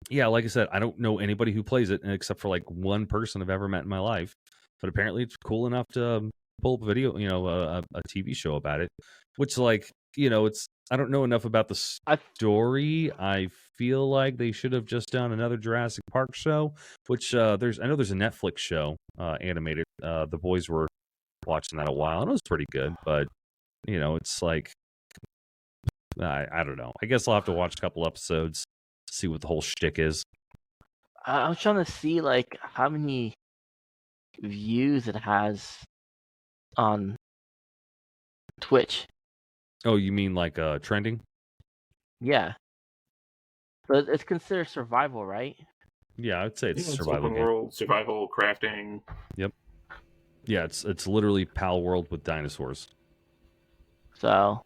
yeah, like I said, I don't know anybody who plays it except for like one person I've ever met in my life. But apparently it's cool enough to pull up a video, a TV show about it. Which, like, it's, I don't know enough about the story. I feel like they should have just done another Jurassic Park show, which I know there's a Netflix show animated. The boys were watching that a while, and it was pretty good. But it's like, I don't know. I guess I'll have to watch a couple episodes, see what the whole shtick is. I was trying to see like how many views it has on Twitch. Oh, you mean like trending? Yeah. But it's considered survival, right? Yeah, I'd say it's survival open world, survival, crafting. Yep. Yeah, it's literally Pal World with dinosaurs. So,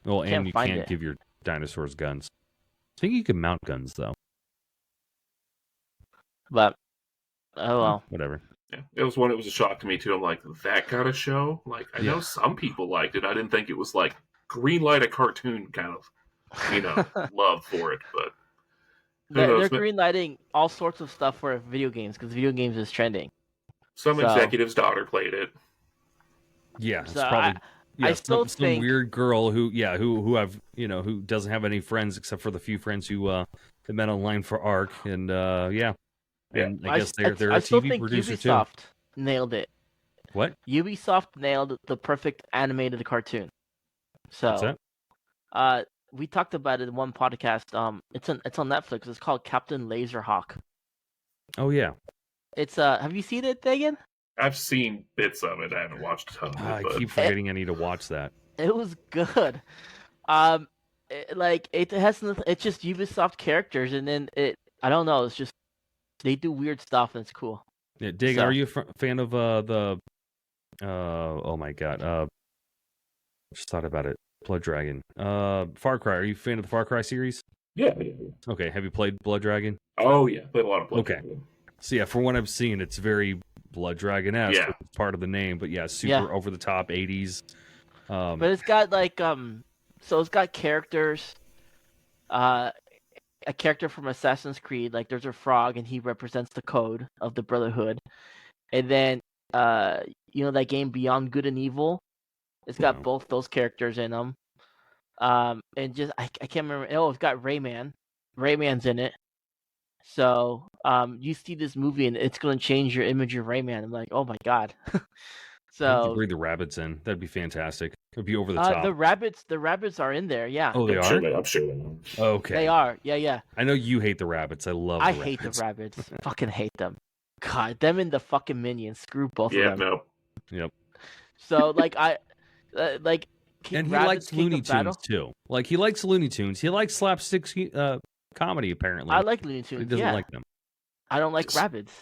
Well, and you can't give your dinosaurs guns. I think you can mount guns though. But oh well. Whatever. Yeah, it was a shock to me too. I'm like, that kind of show? Like, I know some people liked it. I didn't think it was like greenlight a cartoon kind of, love for it. But they're greenlighting all sorts of stuff for video games because video games is trending. Some executive's daughter played it. Yeah, it's probably. I still think some weird girl who have who doesn't have any friends except for the few friends who they met online for Ark, and and I guess they're a TV producer too. Ubisoft nailed it. What? Ubisoft nailed the perfect animated cartoon. So, what's that? We talked about it in one podcast. It's on Netflix. It's called Captain Laserhawk. Oh yeah. It's have you seen it, Dagan? I've seen bits of it. I haven't watched a ton of it. I keep forgetting I need to watch that. It was good. It's just Ubisoft characters, and then I don't know. It's just they do weird stuff, and it's cool. Yeah, Dagan, are you a fan of the? Oh my god! Just thought about it. Blood Dragon. Far Cry. Are you a fan of the Far Cry series? Yeah. Okay. Have you played Blood Dragon? Oh yeah, played a lot of Blood Dragon. So yeah, from what I've seen, it's very Blood Dragon-esque. Yeah. It's part of the name, but yeah, super over the top 80s. But it's got like so it's got characters. A character from Assassin's Creed, like there's a frog, and he represents the code of the Brotherhood. And then that game Beyond Good and Evil, it's got both those characters in them. And just I can't remember. Oh, it's got Rayman. Rayman's in it. So you see this movie and it's going to change your image of Rayman. I'm like, oh my god. So bring the rabbits in. That'd be fantastic. It'd be over the top. the rabbits are in there. Yeah. Oh, they I'm are. sure they are. Okay. They are. Yeah. I know you hate the rabbits. I love. I the hate rabbits. the rabbits. Fucking hate them. God, them and the fucking minions. Screw both Yeah, of them. no. Yep. So like like. And he Rabbids, likes King Looney of Battle? Tunes too. Like he likes Looney Tunes. He likes slapstick comedy. Apparently, I like Looney he Tunes. doesn't Yeah. like them. I don't like Just- rabbits.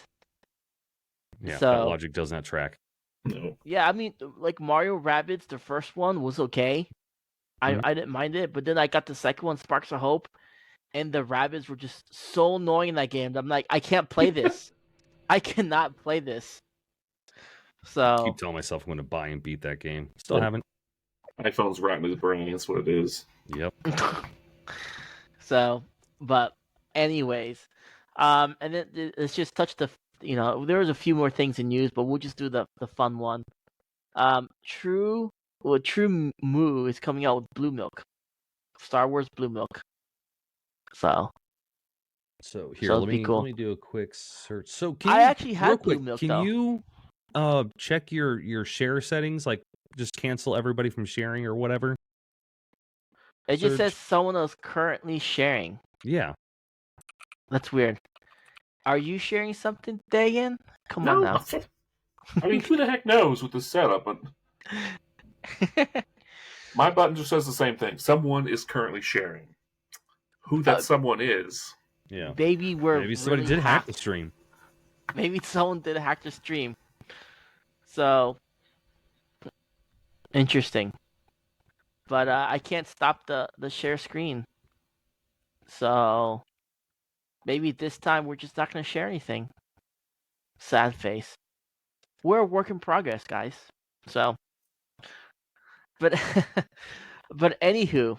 Yeah, that So- logic does not track. No. Yeah, I mean, like Mario Rabbids, the first one was okay. Mhm. I didn't mind it, but then I got the second one, Sparks of Hope, and the rabbits were just so annoying in that game. I'm like, I can't play this. I cannot play this. So Keep telling myself I'm going to buy and beat that game. Still Yeah. haven't. iPhone's rotten his brain. That's what it is. Yep. so, but anyways, and then let's just touch the. There was a few more things in news, but we'll just do the fun one. True Moo is coming out with Blue Milk, Star Wars Blue Milk. So So here, So let it'd be me cool. let me do a quick search. So can I you, actually had real Blue quick, Milk, can though. you check your share settings? Like just cancel everybody from sharing or whatever. It just Search. says someone else currently sharing. Yeah. That's weird. Are you sharing something, Dagan? Come No, on now. I mean, who the heck knows with this setup? But my button just says the same thing. Someone is currently sharing. Who that someone is? Yeah. Maybe we're Maybe somebody really did hack the hacked. stream. Maybe someone did hack the stream. So interesting. But I can't stop the share screen. So maybe this time we're just not gonna share anything. Sad face. We're a work in progress, guys. So but but anywho,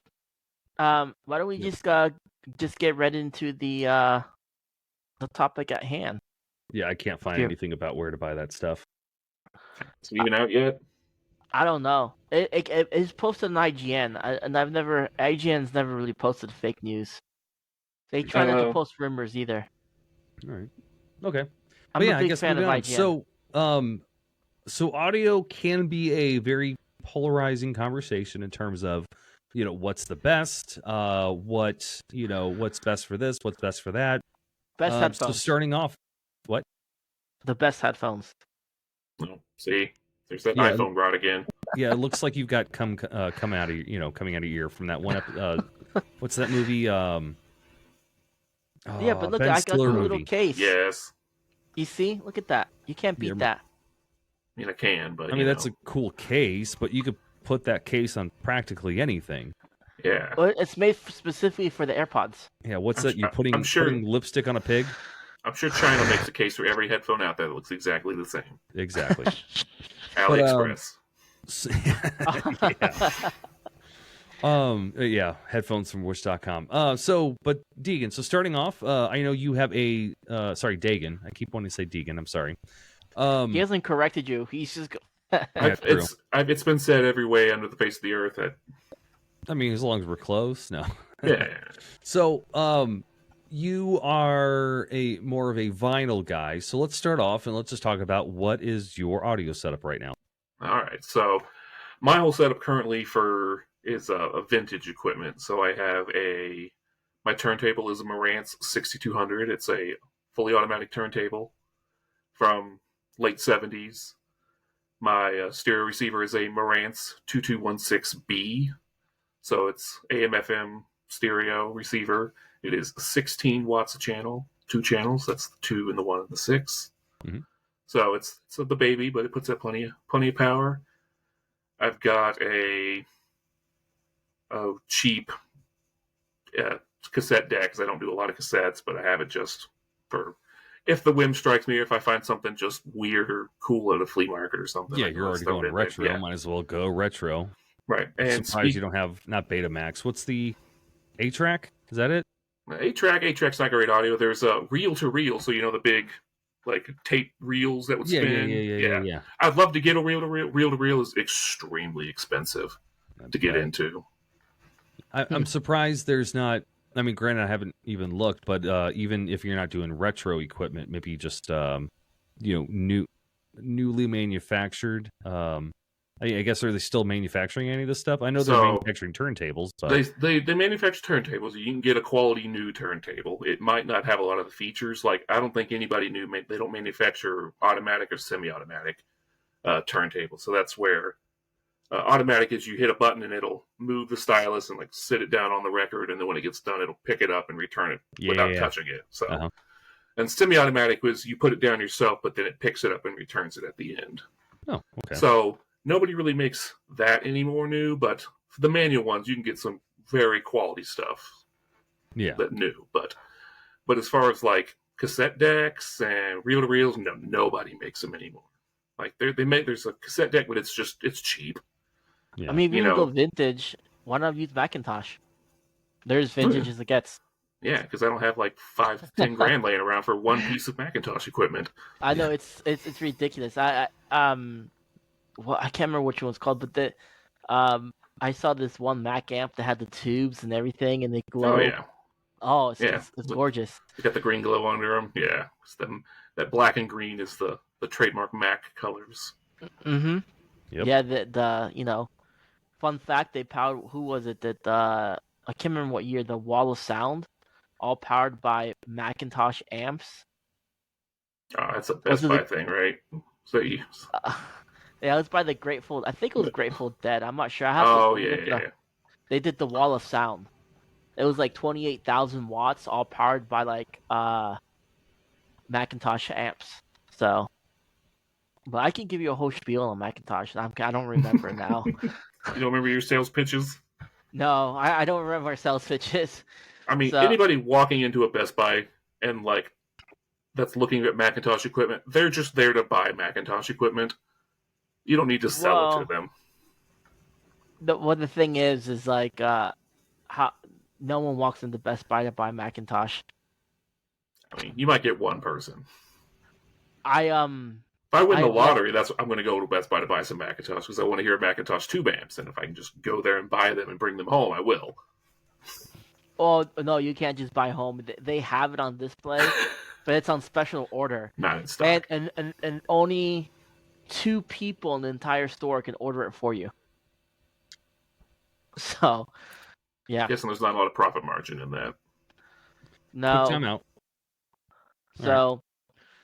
why don't we Yep. just get right into the topic at hand? Yeah, I can't find Here. anything about where to buy that stuff. Is it even out yet? I don't know. It's posted on IGN, and IGN's never really posted fake news. They try not to Oh. post rumors either. All right. Okay. I'm But yeah, a I big guess fan of moving on. IGN. So audio can be a very polarizing conversation in terms of, what's the best, what's best for this, what's best for that. Best So headphones. starting off, what? The best headphones. No. See, there's that Yeah. iPhone rod again. Yeah, it looks like you've got coming out of coming out of your ear from that one. What's that movie? Yeah, but look, Ben I got the Stiller little movie. case. Yes. You see? Look at that. You can't beat Yeah, that. I mean, I can, but I mean, that's a cool case, but you could put that case on practically anything. yeah. Well, it's made specifically for the AirPods. Yeah, what's I'm that? su- You're putting I'm sure- putting lipstick on a pig? I'm sure China makes a case for every headphone out there that looks exactly the same. Exactly. AliExpress. Yeah, headphones from wish.com. But Deegan, so starting off, I know you have a Dagan. I keep wanting to say Deegan, I'm sorry. He hasn't corrected you. He's just. Yeah, true. It's been said every way under the face of the earth that I mean, as long as we're close, no. yeah. So, you are more of a vinyl guy. So let's start off and let's just talk about what is your audio setup right now. All right. So my whole setup currently is a vintage equipment. So I have my turntable is a Marantz 6200. It's a fully automatic turntable from late 70s. My stereo receiver is a Marantz 2216B. So it's AM/FM stereo receiver. It is 16 watts a channel, 2 channels. That's the 2 and the 1 and the 6. Mhm. So it's the baby, but it puts out plenty of power. I've got a cheap cassette deck because I don't do a lot of cassettes, but I have it just for if the whim strikes me, or if I find something just weird or cool at a flea market or something. Yeah, I can you're already throw it going in there. retro. Yeah. Might as well go retro. Right. I'm And surprised you don't have not Betamax. What's the 8-track? Is that it? 8-track's not great audio. There's a reel to reel, so the big like tape reels that would spin. Yeah. I'd love to get a reel to reel. Reel to reel is extremely expensive to get into. I'm surprised there's not. I mean, granted, I haven't even looked, but even if you're not doing retro equipment, maybe just new newly manufactured. I guess, are they still manufacturing any of this stuff? I know they're manufacturing turntables, but they manufacture turntables. You can get a quality new turntable. It might not have a lot of the features. Like, I don't think anybody knew they don't manufacture automatic or semi-automatic turntables. So that's where automatic is you hit a button and it'll move the stylus and like sit it down on the record, and then when it gets done, it'll pick it up and return it without touching it. So, and semi-automatic was you put it down yourself, but then it picks it up and returns it at the end. Oh, okay. So nobody really makes that anymore new, but for the manual ones, you can get some very quality stuff. Yeah. That new, but as far as like cassette decks and reel-to-reels, nobody makes them anymore. Like there's a cassette deck, but it's cheap. Yeah. I mean, if you go vintage, why not use Macintosh? There's vintage as it gets. Yeah, because I don't have like $5-10 grand laying around for one piece of Macintosh equipment. I know it's ridiculous. I can't remember which one's called, but I saw this one Mac amp that had the tubes and everything, and they glow. Oh yeah. Oh, it's gorgeous. They got the green glow under them. Yeah, that black and green is the trademark Mac colors. Mm-hmm. Yep. Yeah, the fun fact, they powered, who was it that I can't remember what year, the Wall of Sound, all powered by Macintosh amps. Oh, that's a Best Buy thing, right? So yeah, it was by the Grateful, I think it was Grateful Dead, I'm not sure. Yeah. They did the Wall of Sound. It was like 28,000 watts, all powered by like Macintosh amps. So, but I can give you a whole spiel on Macintosh. I don't remember now. You don't remember your sales pitches? No, I don't remember our sales pitches. I mean, anybody walking into a Best Buy and like that's looking at Macintosh equipment, they're just there to buy Macintosh equipment. You don't need to sell it to them. The thing is like how no one walks into Best Buy to buy Macintosh. I mean, you might get one person. If I win the lottery, I'm going to go to Best Buy to buy some Macintosh because I want to hear Macintosh tube amps, and if I can just go there and buy them and bring them home, I will. Oh no, you can't just buy home. They have it on display, but it's on special order. Not in stock. And only 2 people in the entire store can order it for you. So, yeah. I'm guessing there's not a lot of profit margin in that. No. Quick time out. So,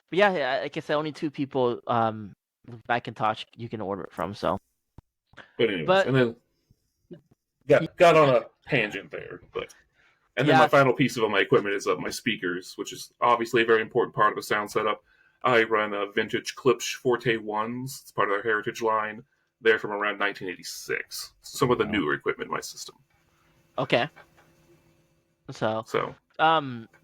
but yeah, like I said, only 2 people with Macintosh you can order it from. So, but anyways, and then got on a tangent there, and then my final piece of my equipment is my speakers, which is obviously a very important part of the sound setup. I run a vintage Klipsch Forte 1s. It's part of their heritage line. They're from around 1986. Some of the newer equipment in my system. Okay. So.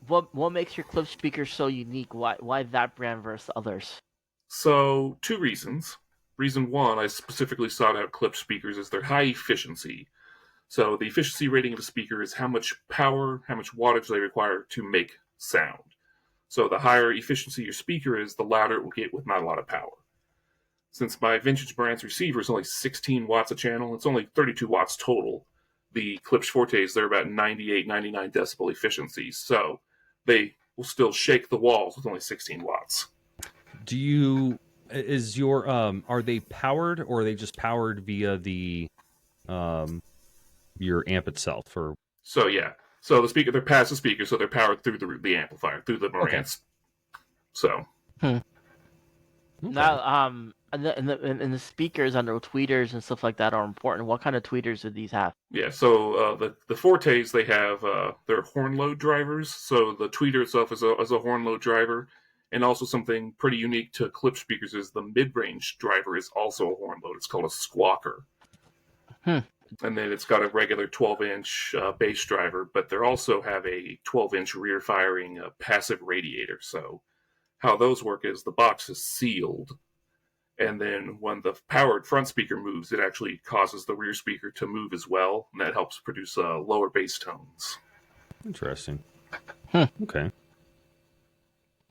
What makes your Klipsch speakers so unique? Why that brand versus others? So, 2 reasons. Reason 1, I specifically sought out Klipsch speakers is their high efficiency. So the efficiency rating of a speaker is how much power, how much wattage they require to make sound. So the higher efficiency your speaker is, the louder it will get with not a lot of power. Since my vintage brand's receiver is only 16 watts a channel, it's only 32 watts total. The Klipsch Fortes, they're about 98, 99 decibel efficiency, so they will still shake the walls with only 16 watts. Are they powered, or are they just powered via the your amp itself? Or so the speaker, they're passive speakers, so they're powered through the amplifier, through the Marantz. Okay. So okay. Now and the speakers under tweeters and stuff like that are important. What kind of tweeters do these have? Yeah, so the Fortes, they have they're horn load drivers. So the tweeter itself is a horn load driver, and also something pretty unique to Klipsch speakers is the mid-range driver is also a horn load. It's called a squawker. And then it's got a regular 12-inch bass driver, but they also have a 12-inch rear-firing passive radiator. So how those work is the box is sealed, and then when the powered front speaker moves, it actually causes the rear speaker to move as well, and that helps produce lower bass tones. Interesting. Okay.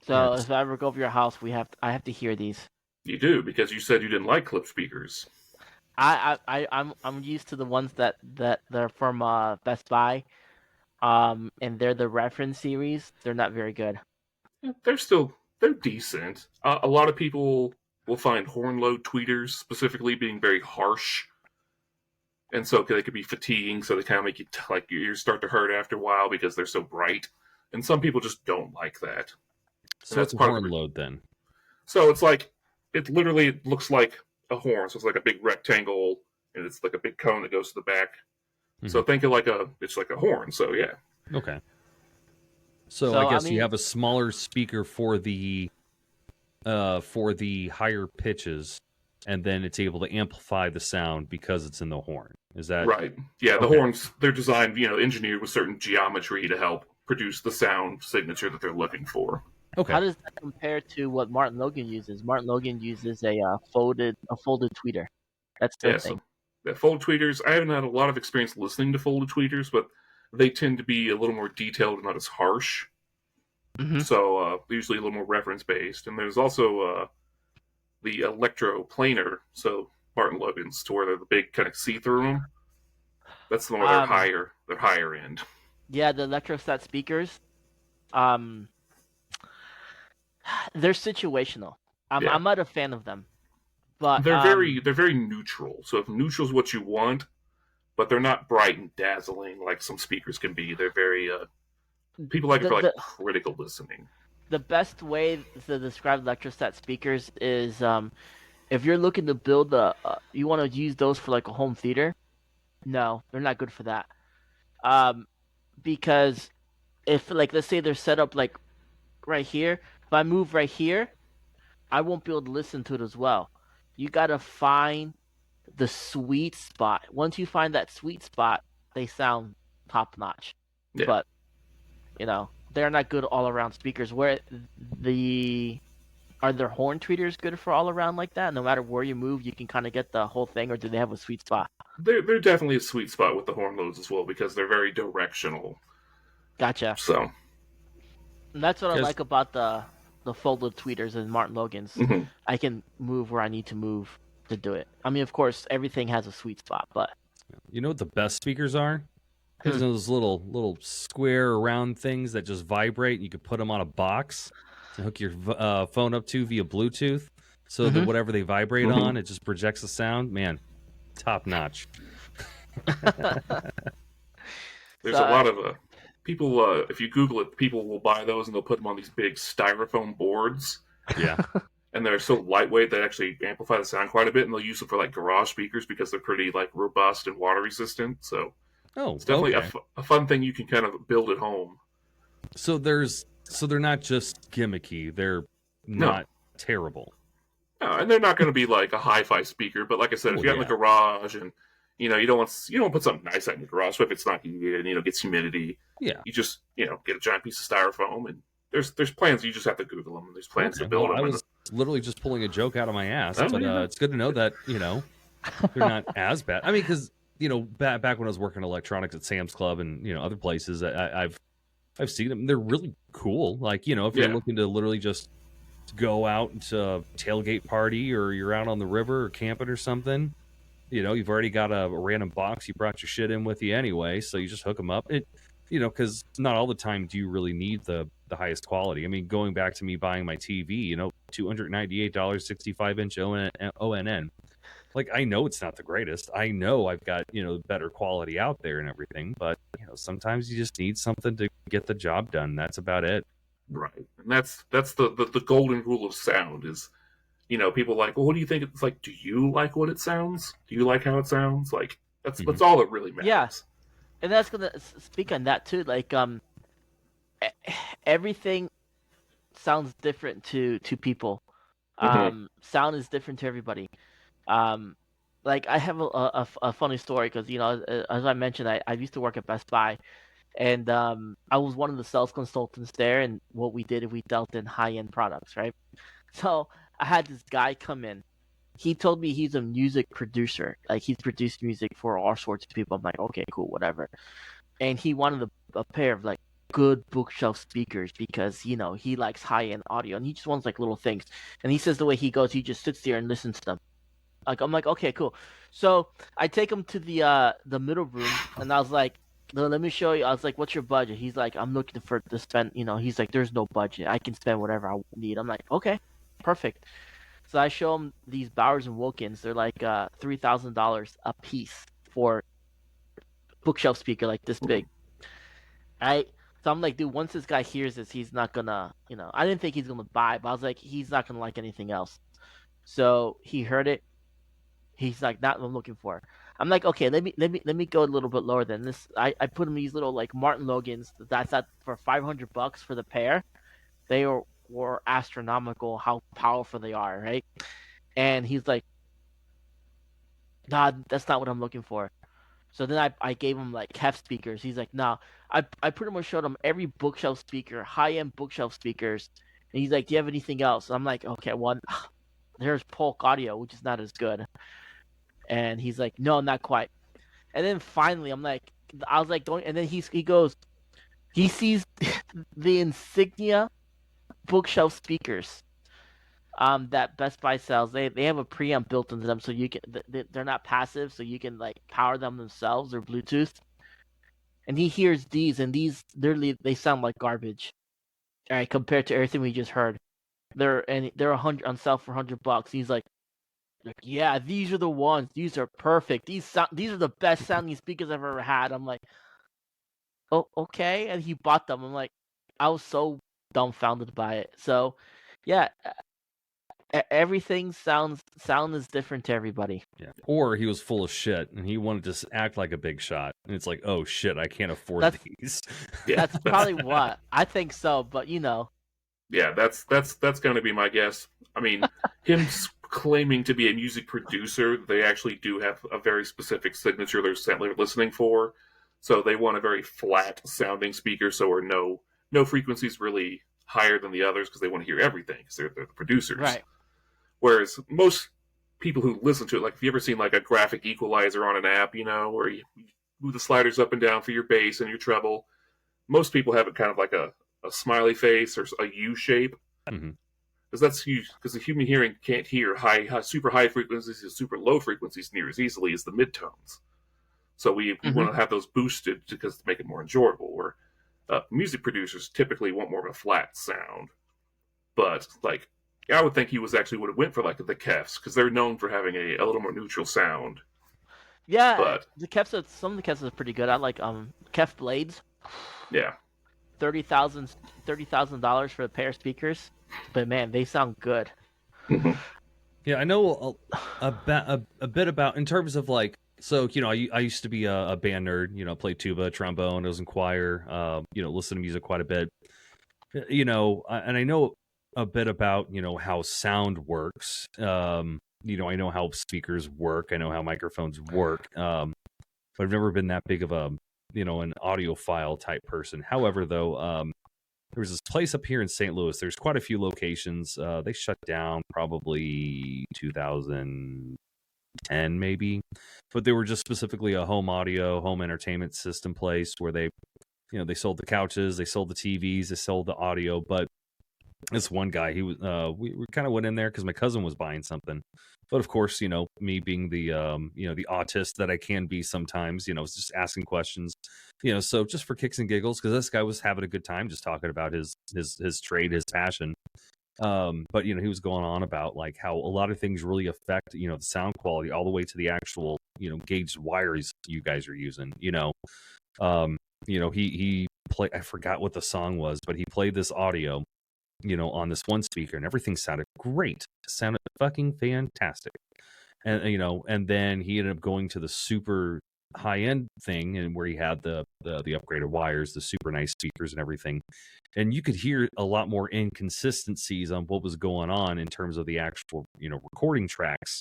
So if I ever go over your house, I have to hear these. You do, because you said you didn't like Klipsch speakers. I'm used to the ones that they're from Best Buy, and they're the reference series. They're not very good. They're decent. A lot of people we'll find horn load tweeters specifically being very harsh. And so they could be fatiguing, so they kind of make you like your ears start to hurt after a while because they're so bright. And some people just don't like that. So it's a horn load then. So it's like it literally looks like a horn. So it's like a big rectangle, and it's like a big cone that goes to the back. Mm-hmm. So think of it's like a horn. So yeah. Okay. So I guess you have a smaller speaker for the higher pitches, and then it's able to amplify the sound because it's in the horn. Is that right? Yeah, the horns, they're designed, engineered with certain geometry to help produce the sound signature that they're looking for. Okay. How does that compare to what Martin Logan uses? Martin Logan uses a folded tweeter. That's their thing. So, folded tweeters, I haven't had a lot of experience listening to folded tweeters, but they tend to be a little more detailed and not as harsh. Mm-hmm. So usually a little more reference-based. And there's also the electroplanar, so Martin Logan's, to where they're the big kind of see-through them. That's the one where they're higher end. Yeah, the electrostat speakers. They're situational. I'm not a fan of them, but they're very neutral. So if neutral is what you want, but they're not bright and dazzling like some speakers can be. They're very people like it for critical listening. The best way to describe electrostat speakers is if you're looking to build you want to use those for like a home theater. No, they're not good for that. Because if let's say they're set up like right here, if I move right here, I won't be able to listen to it as well. You gotta find the sweet spot. Once you find that sweet spot, they sound top notch. Yeah. But they're not good all around speakers. Are their horn tweeters good for all around like that? No matter where you move, you can kind of get the whole thing, or do they have a sweet spot? They're definitely a sweet spot with the horn loads as well because they're very directional. Gotcha. So, and that's what I like about the folded tweeters and Martin Logan's. Mm-hmm. I can move where I need to move to do it. I mean, of course, everything has a sweet spot, but you know what the best speakers are? There's those little square round things that just vibrate. You could put them on a box to hook your phone up to via Bluetooth, so that whatever they vibrate on, it just projects the sound. Man, top notch. There's a lot of people. If you Google it, people will buy those and they'll put them on these big styrofoam boards. Yeah. And they're so lightweight that actually amplify the sound quite a bit, and they'll use them for like garage speakers because they're pretty robust and water resistant. So it's definitely a fun thing you can kind of build at home. So they're not just gimmicky; they're not terrible. No, and they're not going to be like a hi-fi speaker. But like I said, if you're in the garage and you don't want to put something nice out in your garage, so if it's not heated and gets humidity, you just get a giant piece of styrofoam and. There's plans. You just have to Google them. There's plans to build them. I was literally just pulling a joke out of my ass, but it's good to know that they're not as bad. I mean, because back when I was working electronics at Sam's Club and other places, I've seen them. They're really cool. Like if you're looking to literally just go out to a tailgate party, or you're out on the river or camping or something, you've already got a random box. You brought your shit in with you anyway, so you just hook them up. Because not all the time do you really need the highest quality. I mean, going back to me buying my TV, $298, 65-inch ONN. Like, I know it's not the greatest. I know I've got, better quality out there and everything, but, sometimes you just need something to get the job done. That's about it. Right. And that's the golden rule of sound is, people like, well, what do you think? It's like, do you like what it sounds? Do you like how it sounds? Like, that's all that really matters. Yeah. And that's going to speak on that too. Like, everything sounds different to people. Sound is different to everybody. Like I have a funny story because as I mentioned, I used to work at Best Buy, and I was one of the sales consultants there. And what we did, we dealt in high-end products, right? So I had this guy come in. He told me he's a music producer. Like, he's produced music for all sorts of people. I'm like, okay, cool, whatever. And he wanted a pair of like good bookshelf speakers because he likes high-end audio, and he just wants like little things. And he says the way he goes, he just sits there and listens to them. Like, I'm like, okay, cool. So I take him to the middle room, and I was like, no, let me show you. I was like, what's your budget? He's like, I'm looking to spend. He's like, there's no budget. I can spend whatever I need. I'm like, okay, perfect. So I show him these Bowers and Wilkins. They're like $3,000 a piece for bookshelf speaker like this big. Right? So I'm like, dude, once this guy hears this, he's not gonna, I didn't think he's gonna buy, but I was like, he's not gonna like anything else. So he heard it. He's like, not what I'm looking for. I'm like, okay, let me go a little bit lower than this. I put him these little like Martin Logans. That's at for $500 for the pair. They were astronomical how powerful they are, right? And he's like, God, that's not what I'm looking for. So then I gave him like Hef speakers. He's like, no. I pretty much showed him every bookshelf speaker, high end bookshelf speakers. And he's like, do you have anything else? I'm like, okay, one. There's Polk Audio, which is not as good. And he's like, no, not quite. And then finally, I was like, don't. And then he goes, he sees the Insignia bookshelf speakers that Best Buy sells. They have a preamp built into them, so you can they're not passive, so you can like power them themselves or Bluetooth. And he hears these, and these literally they sound like garbage. All right, compared to everything we just heard. They're on sale for $100. He's like, yeah, these are the ones. These are perfect. These are the best sounding speakers I've ever had. I'm like, oh, okay. And he bought them. I'm like, I was so dumbfounded by it. So, yeah, everything sound is different to everybody. Yeah. Or he was full of shit and he wanted to act like a big shot. And it's like, oh shit, I can't afford these. Yeah, that's probably what I think so. But yeah, that's going to be my guess. I mean, him claiming to be a music producer, they actually do have a very specific signature they're listening for. So they want a very flat sounding speaker, so are no frequencies really higher than the others because they want to hear everything because they're the producers. Right. Whereas most people who listen to it, like if you ever seen like a graphic equalizer on an app, where you move the sliders up and down for your bass and your treble, most people have it kind of like a smiley face or a U shape. Mm-hmm. Because the human hearing can't hear super high frequencies and super low frequencies near as easily as the midtones. So we want to have those boosted because to make it more enjoyable. Where music producers typically want more of a flat sound. But like, I would think he would have went for like the Kefs because they're known for having a little more neutral sound. Yeah, but the Kefs, some of the Kefs are pretty good. I like Kef Blades. Yeah. $30,000 for a pair of speakers, but man, they sound good. Yeah, I know a bit about in terms of like, so I used to be a band nerd. Play tuba, trombone, I was in choir. Listen to music quite a bit. And I know a bit about how sound works. I know how speakers work. I know how microphones work. But I've never been that big of an audiophile type person. However, though, there was this place up here in St. Louis. There's quite a few locations. They shut down probably 2010 maybe, but they were just specifically a home audio, home entertainment system place where they sold the couches, they sold the TVs, they sold the audio. But this one guy, he was we kind of went in there because my cousin was buying something. But of course, me being the the autist that I can be sometimes, was just asking questions, so just for kicks and giggles, because this guy was having a good time just talking about his trade, his passion. But he was going on about like how a lot of things really affect, the sound quality all the way to the actual, gauged wires you guys are using, he played, I forgot what the song was, but he played this audio on this one speaker and everything sounded great. It sounded fucking fantastic. And, and then he ended up going to the super high end thing and where he had the upgraded wires, the super nice speakers and everything. And you could hear a lot more inconsistencies on what was going on in terms of the actual, recording tracks.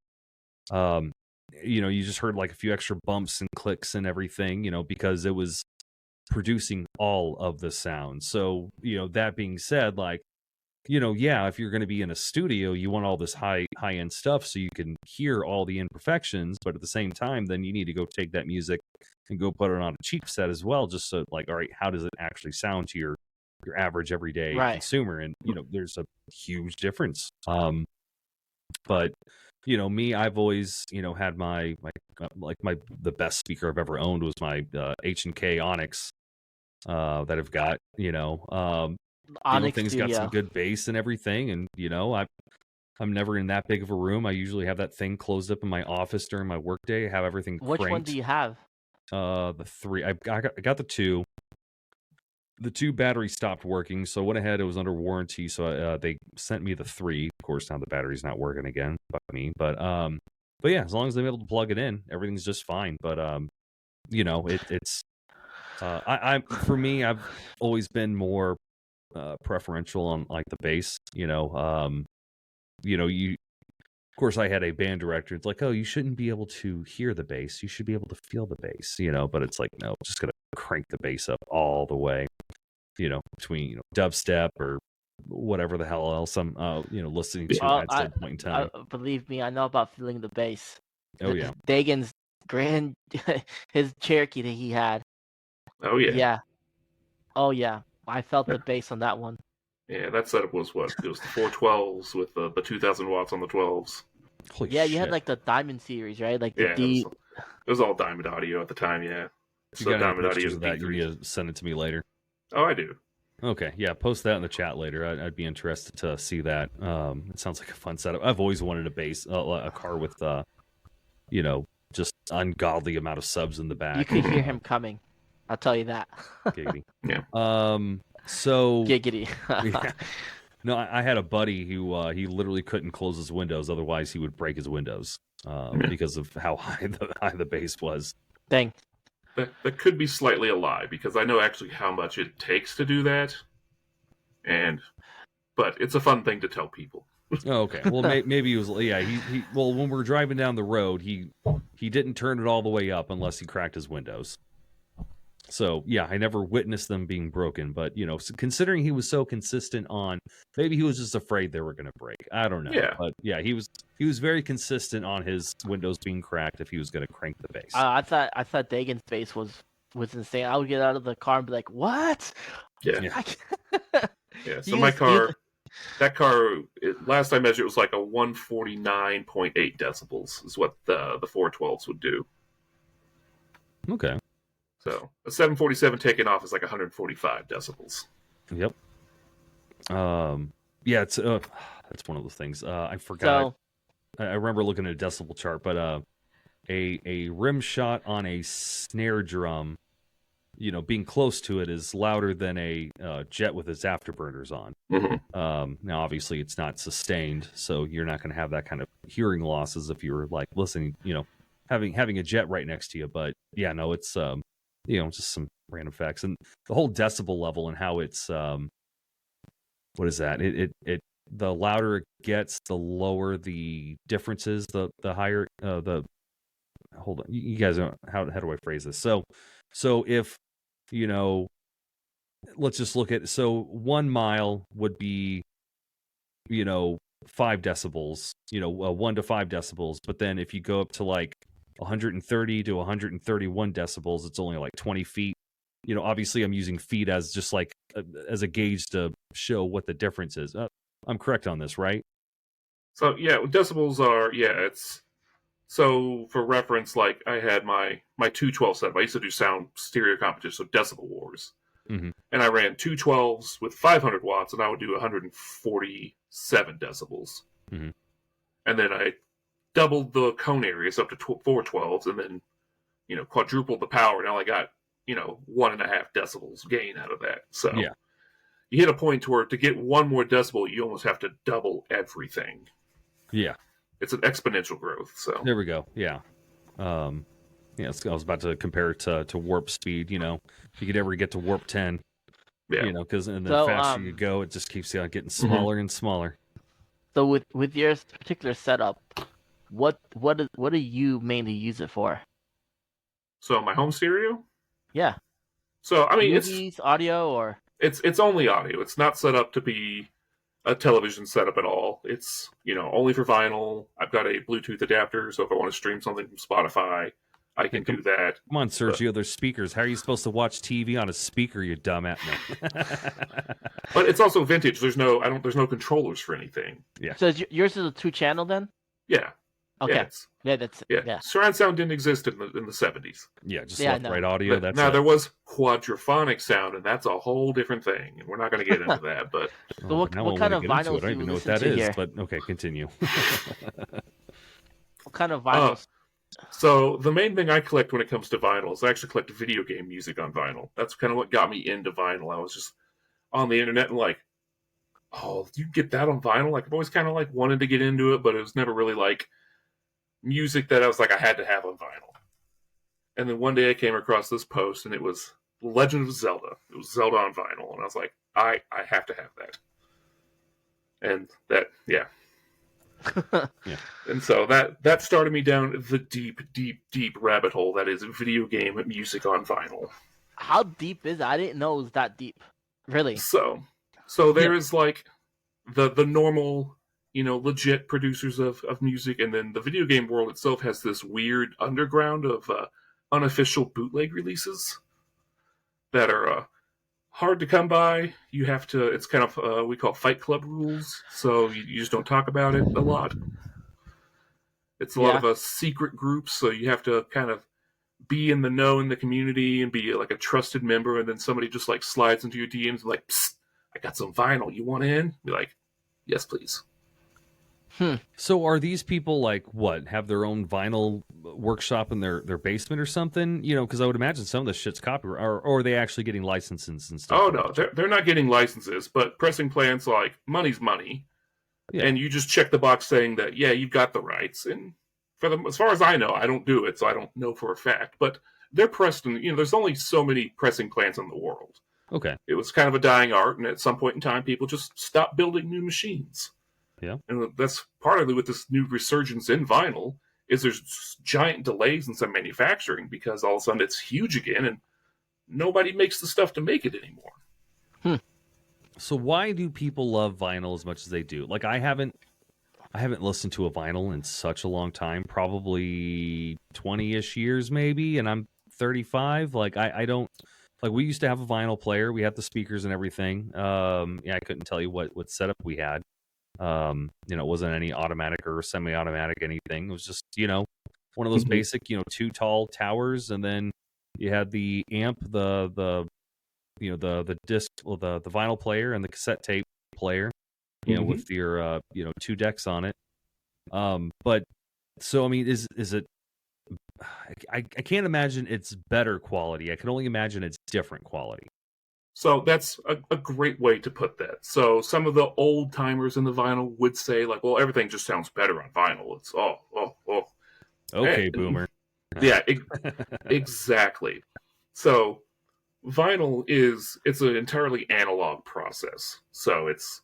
You just heard like a few extra bumps and clicks and everything, because it was producing all of the sound. So, that being said, like, if you're going to be in a studio, you want all this high end stuff so you can hear all the imperfections. But at the same time, then you need to go take that music and go put it on a cheap set as well. Just so like, all right, how does it actually sound to your average everyday consumer? And, there's a huge difference. But, me, I've always, had the best speaker I've ever owned was my H&K Onyx that I've got, Onyx thing's got some good bass and everything, and I'm never in that big of a room. I usually have that thing closed up in my office during my workday. Have everything Which cranked. one do you have? The 3. I got the 2. The 2 batteries stopped working, so I went ahead. It was under warranty, so they sent me the 3. Of course, now the battery's not working again by me. But yeah, as long as I'm able to plug it in, everything's just fine. But it's for me, I've always been more preferential on like the bass. Of course, I had a band director. It's like, oh, you shouldn't be able to hear the bass. You should be able to feel the bass, But it's like, no, just gonna crank the bass up all the way, between dubstep or whatever the hell else I'm, listening to at some point in time. Believe me, I know about feeling the bass. Oh yeah, Dagan's his Cherokee that he had. Oh yeah. Yeah. Oh yeah, I felt the bass on that one. Yeah, that setup was what? It was the 412s with the 2,000 watts on the 12s. Holy yeah, shit. You had like the Diamond series, right? Like the it was all Diamond Audio at the time. Yeah. If you got Diamond Audio of that, you need to send it to me later. Oh, I do. Okay, yeah, post that in the chat later. I'd be interested to see that. It sounds like a fun setup. I've always wanted a car with, just ungodly amount of subs in the back. You could hear him coming. I'll tell you that. Giggity. Yeah. So giggity. Yeah. No, I had a buddy who he literally couldn't close his windows, otherwise he would break his windows because of how high the bass was. Dang. That could be slightly a lie because I know actually how much it takes to do that, but it's a fun thing to tell people. Oh, okay. Well, maybe he was. Yeah. He. Well, when we're driving down the road, he didn't turn it all the way up unless he cracked his windows. So yeah, I never witnessed them being broken, but considering he was so consistent on, maybe he was just afraid they were going to break. I don't know. Yeah. But yeah, he was very consistent on his windows being cracked if he was going to crank the bass. I thought Dagan's bass was insane. I would get out of the car and be like, "What?" Yeah. Yeah. So my car, last I measured, it was like a 149.8 decibels is what the 412s would do. Okay. So a 747 taking off is like 145 decibels. Yep. Yeah, it's that's one of those things. I forgot. I remember looking at a decibel chart, but a rim shot on a snare drum, being close to it is louder than a jet with its afterburners on. Mm-hmm. Now, obviously, it's not sustained, so you're not going to have that kind of hearing losses if you were like listening, having a jet right next to you. But yeah, no, it's just some random facts, and the whole decibel level and how it's what is that? It the louder it gets, the lower the difference is, the higher the. Hold on, you guys know how do I phrase this? So if let's just look at 1 mile would be 5 decibels, 1 to 5 decibels, but then if you go up to like 130 to 131 decibels, it's only like 20 feet. Obviously I'm using feet as just like as a gauge to show what the difference is. I'm correct on this, right? So yeah, decibels are it's so for reference, like I had my 212 setup. I used to do sound stereo competition, so Decibel Wars, mm-hmm. and I ran 212s with 500 watts, and I would do 147 decibels, mm-hmm. and then I doubled the cone areas up to 412s, and then quadrupled the power, and I only got 1.5 decibels gain out of that. So yeah, you hit a point where to get one more decibel, you almost have to double everything. Yeah, it's an exponential growth. So there we go. Yeah, I was about to compare it to warp speed. If you could ever get to warp 10, because the faster you go, it just keeps getting smaller and smaller. So with your particular setup, what do you mainly use it for? So my home stereo? Yeah. So I mean, movies, audio, or it's only audio. It's not set up to be a television setup at all. It's only for vinyl. I've got a Bluetooth adapter, so if I want to stream something from Spotify, I can do that. Come on, Sergio, there's speakers. How are you supposed to watch TV on a speaker, you dumbass? But it's also vintage. There's no controllers for anything. Yeah. So yours is a 2-channel then? Yeah. Okay. Yeah, that's yeah. Surround sound didn't exist in the 70s. Yeah, just left right audio. That's now there was quadraphonic sound, and that's a whole different thing, and we're not going to get into that. But so what kind of vinyls do you know what listen that to is? here? But okay, continue. What kind of vinyls? So the main thing I collect when it comes to vinyl is I actually collect video game music on vinyl. That's kind of what got me into vinyl. I was just on the internet and like, oh, you get that on vinyl? Like I've always kind of like wanted to get into it, but it was never really like music that I was like I had to have on vinyl. And then one day I came across this post and it was Legend of Zelda. It was Zelda on vinyl, and I was like, I have to have that. And that, yeah. Yeah. And so that started me down the deep rabbit hole that is video game music on vinyl. How deep is it? I didn't know it was that deep. Really? So there is like the normal, legit producers of music, and then the video game world itself has this weird underground of unofficial bootleg releases that are hard to come by. You have to, it's kind of, we call Fight Club rules, so you just don't talk about it a lot. It's a lot of secret groups, so you have to kind of be in the know in the community and be like a trusted member, and then somebody just like slides into your DMs and like, psst, I got some vinyl, you want in? Be like, yes, please. So are these people like what, have their own vinyl workshop in their basement or something? Because I would imagine some of this shit's copyright, or are they actually getting licenses and stuff? Oh no, they're not getting licenses, but pressing plants, like, money's money, and you just check the box saying that you've got the rights. And as far as I know, I don't do it, so I don't know for a fact, but they're pressed, and there's only so many pressing plants in the world. Okay, it was kind of a dying art, and at some point in time, people just stopped building new machines. Yeah. And that's partly with this new resurgence in vinyl, is there's giant delays in some manufacturing because all of a sudden it's huge again and nobody makes the stuff to make it anymore. So why do people love vinyl as much as they do? Like I haven't listened to a vinyl in such a long time, probably 20-ish years maybe, and I'm 35. Like I don't, like we used to have a vinyl player. We had the speakers and everything. I couldn't tell you what setup we had. It wasn't any automatic or semi-automatic anything. It was just, one of those basic, two tall towers, and then you had the amp, the disc, well, the vinyl player and the cassette tape player, with your two decks on it. But so I mean, is it? I can't imagine it's better quality. I can only imagine it's different quality. So that's a great way to put that. So some of the old timers in the vinyl would say like, well, everything just sounds better on vinyl. It's okay, boomer. Yeah, exactly. So vinyl it's an entirely analog process. So it's,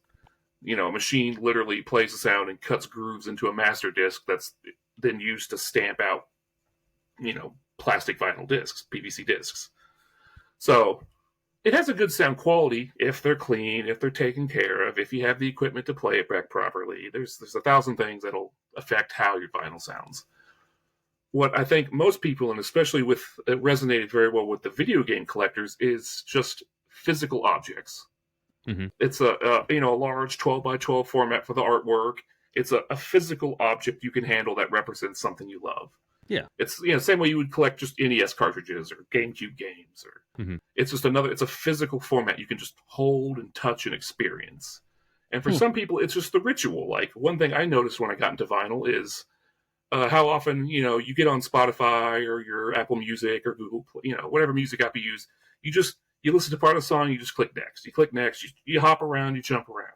a machine literally plays the sound and cuts grooves into a master disc that's then used to stamp out, plastic vinyl discs, PVC discs. So it has a good sound quality if they're clean, if they're taken care of, if you have the equipment to play it back properly. There's 1,000 things that'll affect how your vinyl sounds. What I think most people, and especially it resonated very well with the video game collectors, is just physical objects. Mm-hmm. It's a large 12 by 12 format for the artwork. It's a physical object you can handle that represents something you love. Yeah, it's same way you would collect just NES cartridges or GameCube games, or it's just it's a physical format you can just hold and touch and experience. And for some people, it's just the ritual. Like one thing I noticed when I got into vinyl is how often you get on Spotify or your Apple Music or Google, whatever music app you use, you listen to part of the song, you just click next. You click next, you hop around, you jump around.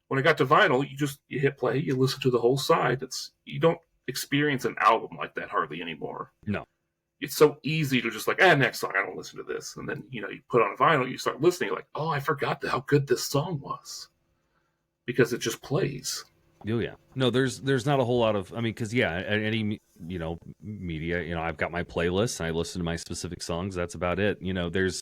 When I got to vinyl, you hit play, you listen to the whole side. You don't experience an album like that hardly anymore. No. It's so easy to just like, next song, I don't listen to this. And then, you put on a vinyl, you start listening, you're like, oh, I forgot how good this song was. Because it just plays. Oh, yeah. No, there's not a whole lot of, because, any, media, I've got my playlist and I listen to my specific songs. That's about it. There's,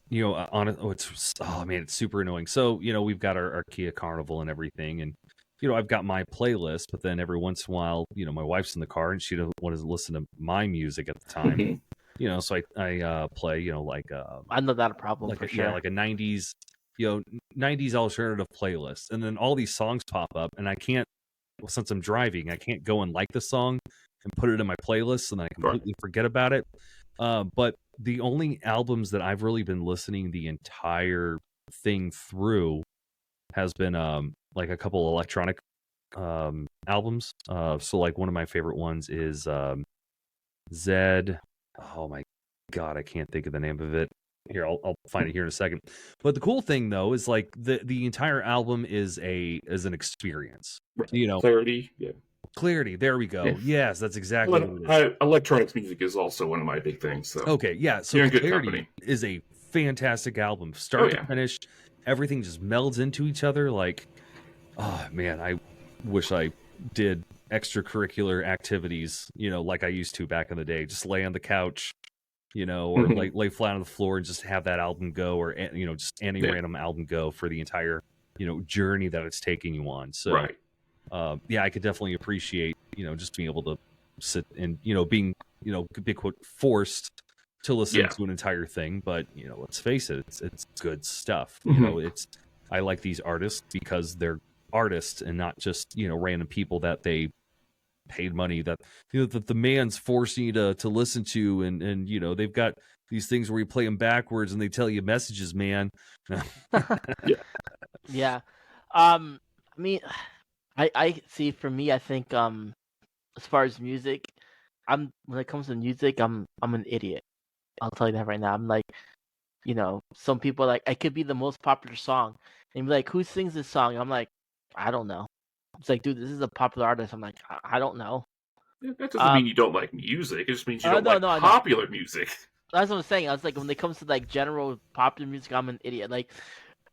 it's super annoying. So, we've got our Kia Carnival and everything. And, I've got my playlist, but then every once in a while, my wife's in the car and she doesn't want to listen to my music at the time. So I play, I know that a problem like for sure. Like a 90s, 90s alternative playlist. And then all these songs pop up and I can't well, since I'm driving, I can't go and like the song and put it in my playlist, and then I completely forget about it. But the only albums that I've really been listening the entire thing through has been like a couple electronic albums. So like one of my favorite ones is Zed. Oh my god, I can't think of the name of it. Here, I'll find it here in a second. But the cool thing though is like the entire album is an experience. You know, Clarity, yeah. Clarity, there we go. Yeah. Yes, that's exactly what it is. Electronics music is also one of my big things. So okay, yeah. So you're in good Clarity company. is a fantastic album, start to finish. Everything just melds into each other. Like, oh man, I wish I did extracurricular activities, you know, like I used to back in the day. Just lay on the couch, you know, or lay flat on the floor and just have that album go, or you know, just any random album go for the entire, you know, journey that it's taking you on. So, yeah, I could definitely appreciate, you know, just being able to sit and, you know, being, you know, big quote, forced to listen to an entire thing. But, you know, let's face it, it's good stuff. You know, I like these artists because they're artists and not just, you know, random people that they paid money, that, you know, that the man's forcing you to listen to, and you know, they've got these things where you play them backwards and they tell you messages, man. Yeah. I mean, I see, for me, I think as far as music, when it comes to music, I'm an idiot. I'll tell you that right now. I'm like, you know, some people are like, it could be the most popular song, and be like, who sings this song? I'm like, I don't know. It's like, dude, this is a popular artist. I'm like, I don't know. That doesn't mean you don't like music. It just means you don't like popular music. That's what I'm saying. I was like, when it comes to like general popular music, I'm an idiot.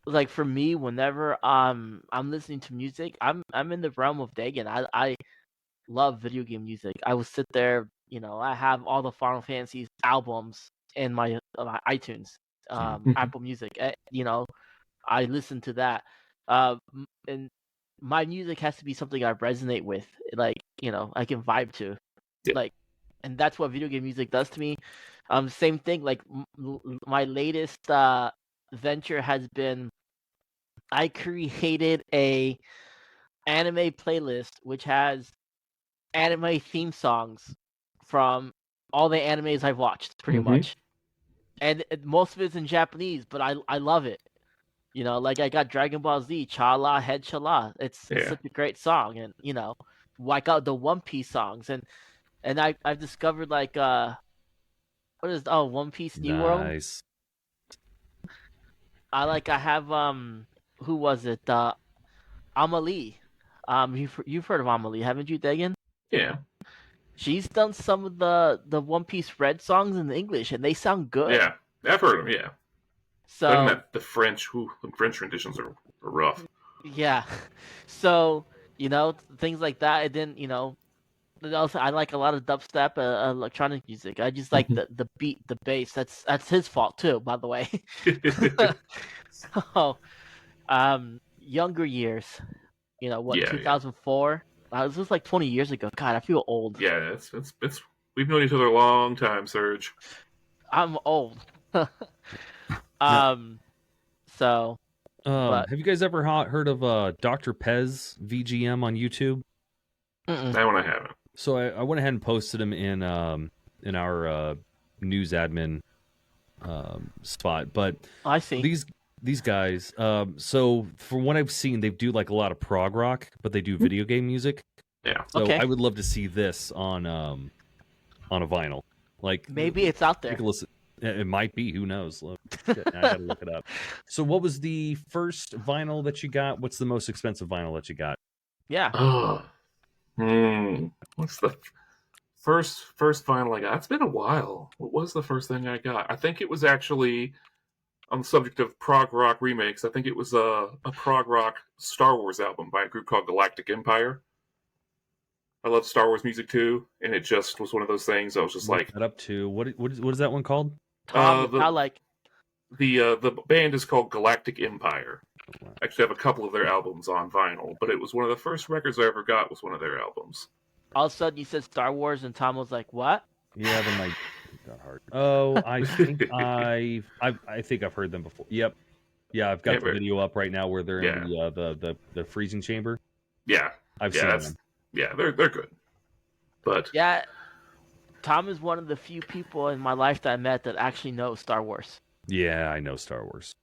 Like for me, whenever I'm listening to music, I'm in the realm of Dagon. I love video game music. I will sit there, you know, I have all the Final Fantasy albums in my iTunes, Apple Music. You know, I listen to that, and my music has to be something I resonate with, like, you know, I can vibe to, like, and that's what video game music does to me. Same thing. Like my latest venture has been, I created a anime playlist which has anime theme songs from all the animes I've watched, pretty much, and most of it's in Japanese, but I love it. You know, like I got Dragon Ball Z, Chala Head Chala. It's such a great song, and you know, like out the One Piece songs, and I've discovered like what is One Piece New World. Nice. I have who was it? Amelie. You've heard of Amelie, haven't you, Dagan? Yeah. She's done some of the One Piece Red songs in English, and they sound good. Yeah, I've heard them. Yeah. So the French renditions are rough. Yeah. So, you know, things like that. And then, you know, also I like a lot of dubstep, electronic music. I just like the beat, the bass. That's his fault too, by the way. So, younger years, you know, 2004. This was like 20 years ago. God, I feel old. Yeah, it's we've known each other a long time, Serge. I'm old. So. Have you guys ever heard of Dr. Pez VGM on YouTube? That one I haven't. So I went ahead and posted him in our news admin spot. But I see these guys. So from what I've seen, they do like a lot of prog rock, but they do video game music. Yeah. So I would love to see this on a vinyl. Like maybe it's out there. Take a listen. It might be. Who knows? Look, I gotta look it up. So, what was the first vinyl that you got? What's the most expensive vinyl that you got? Yeah. What's the first vinyl I got? It's been a while. What was the first thing I got? I think it was actually, on the subject of prog rock remakes, I think it was a prog rock Star Wars album by a group called Galactic Empire. I love Star Wars music too, and it just was one of those things. I was just like, up to what is that one called? The band is called Galactic Empire. I actually have a couple of their albums on vinyl, but it was one of the first records I ever got was one of their albums. All of a sudden you said Star Wars and Tom was like, what? Yeah, then my got hard. Oh, I think I think I've heard them before. Yep. Yeah, I've got the video up right now where they're in the freezing chamber. Yeah, I've yeah, seen that's them. yeah, they're good. But Yeah, Tom is one of the few people in my life that I met that actually knows Star Wars. Yeah, I know Star Wars.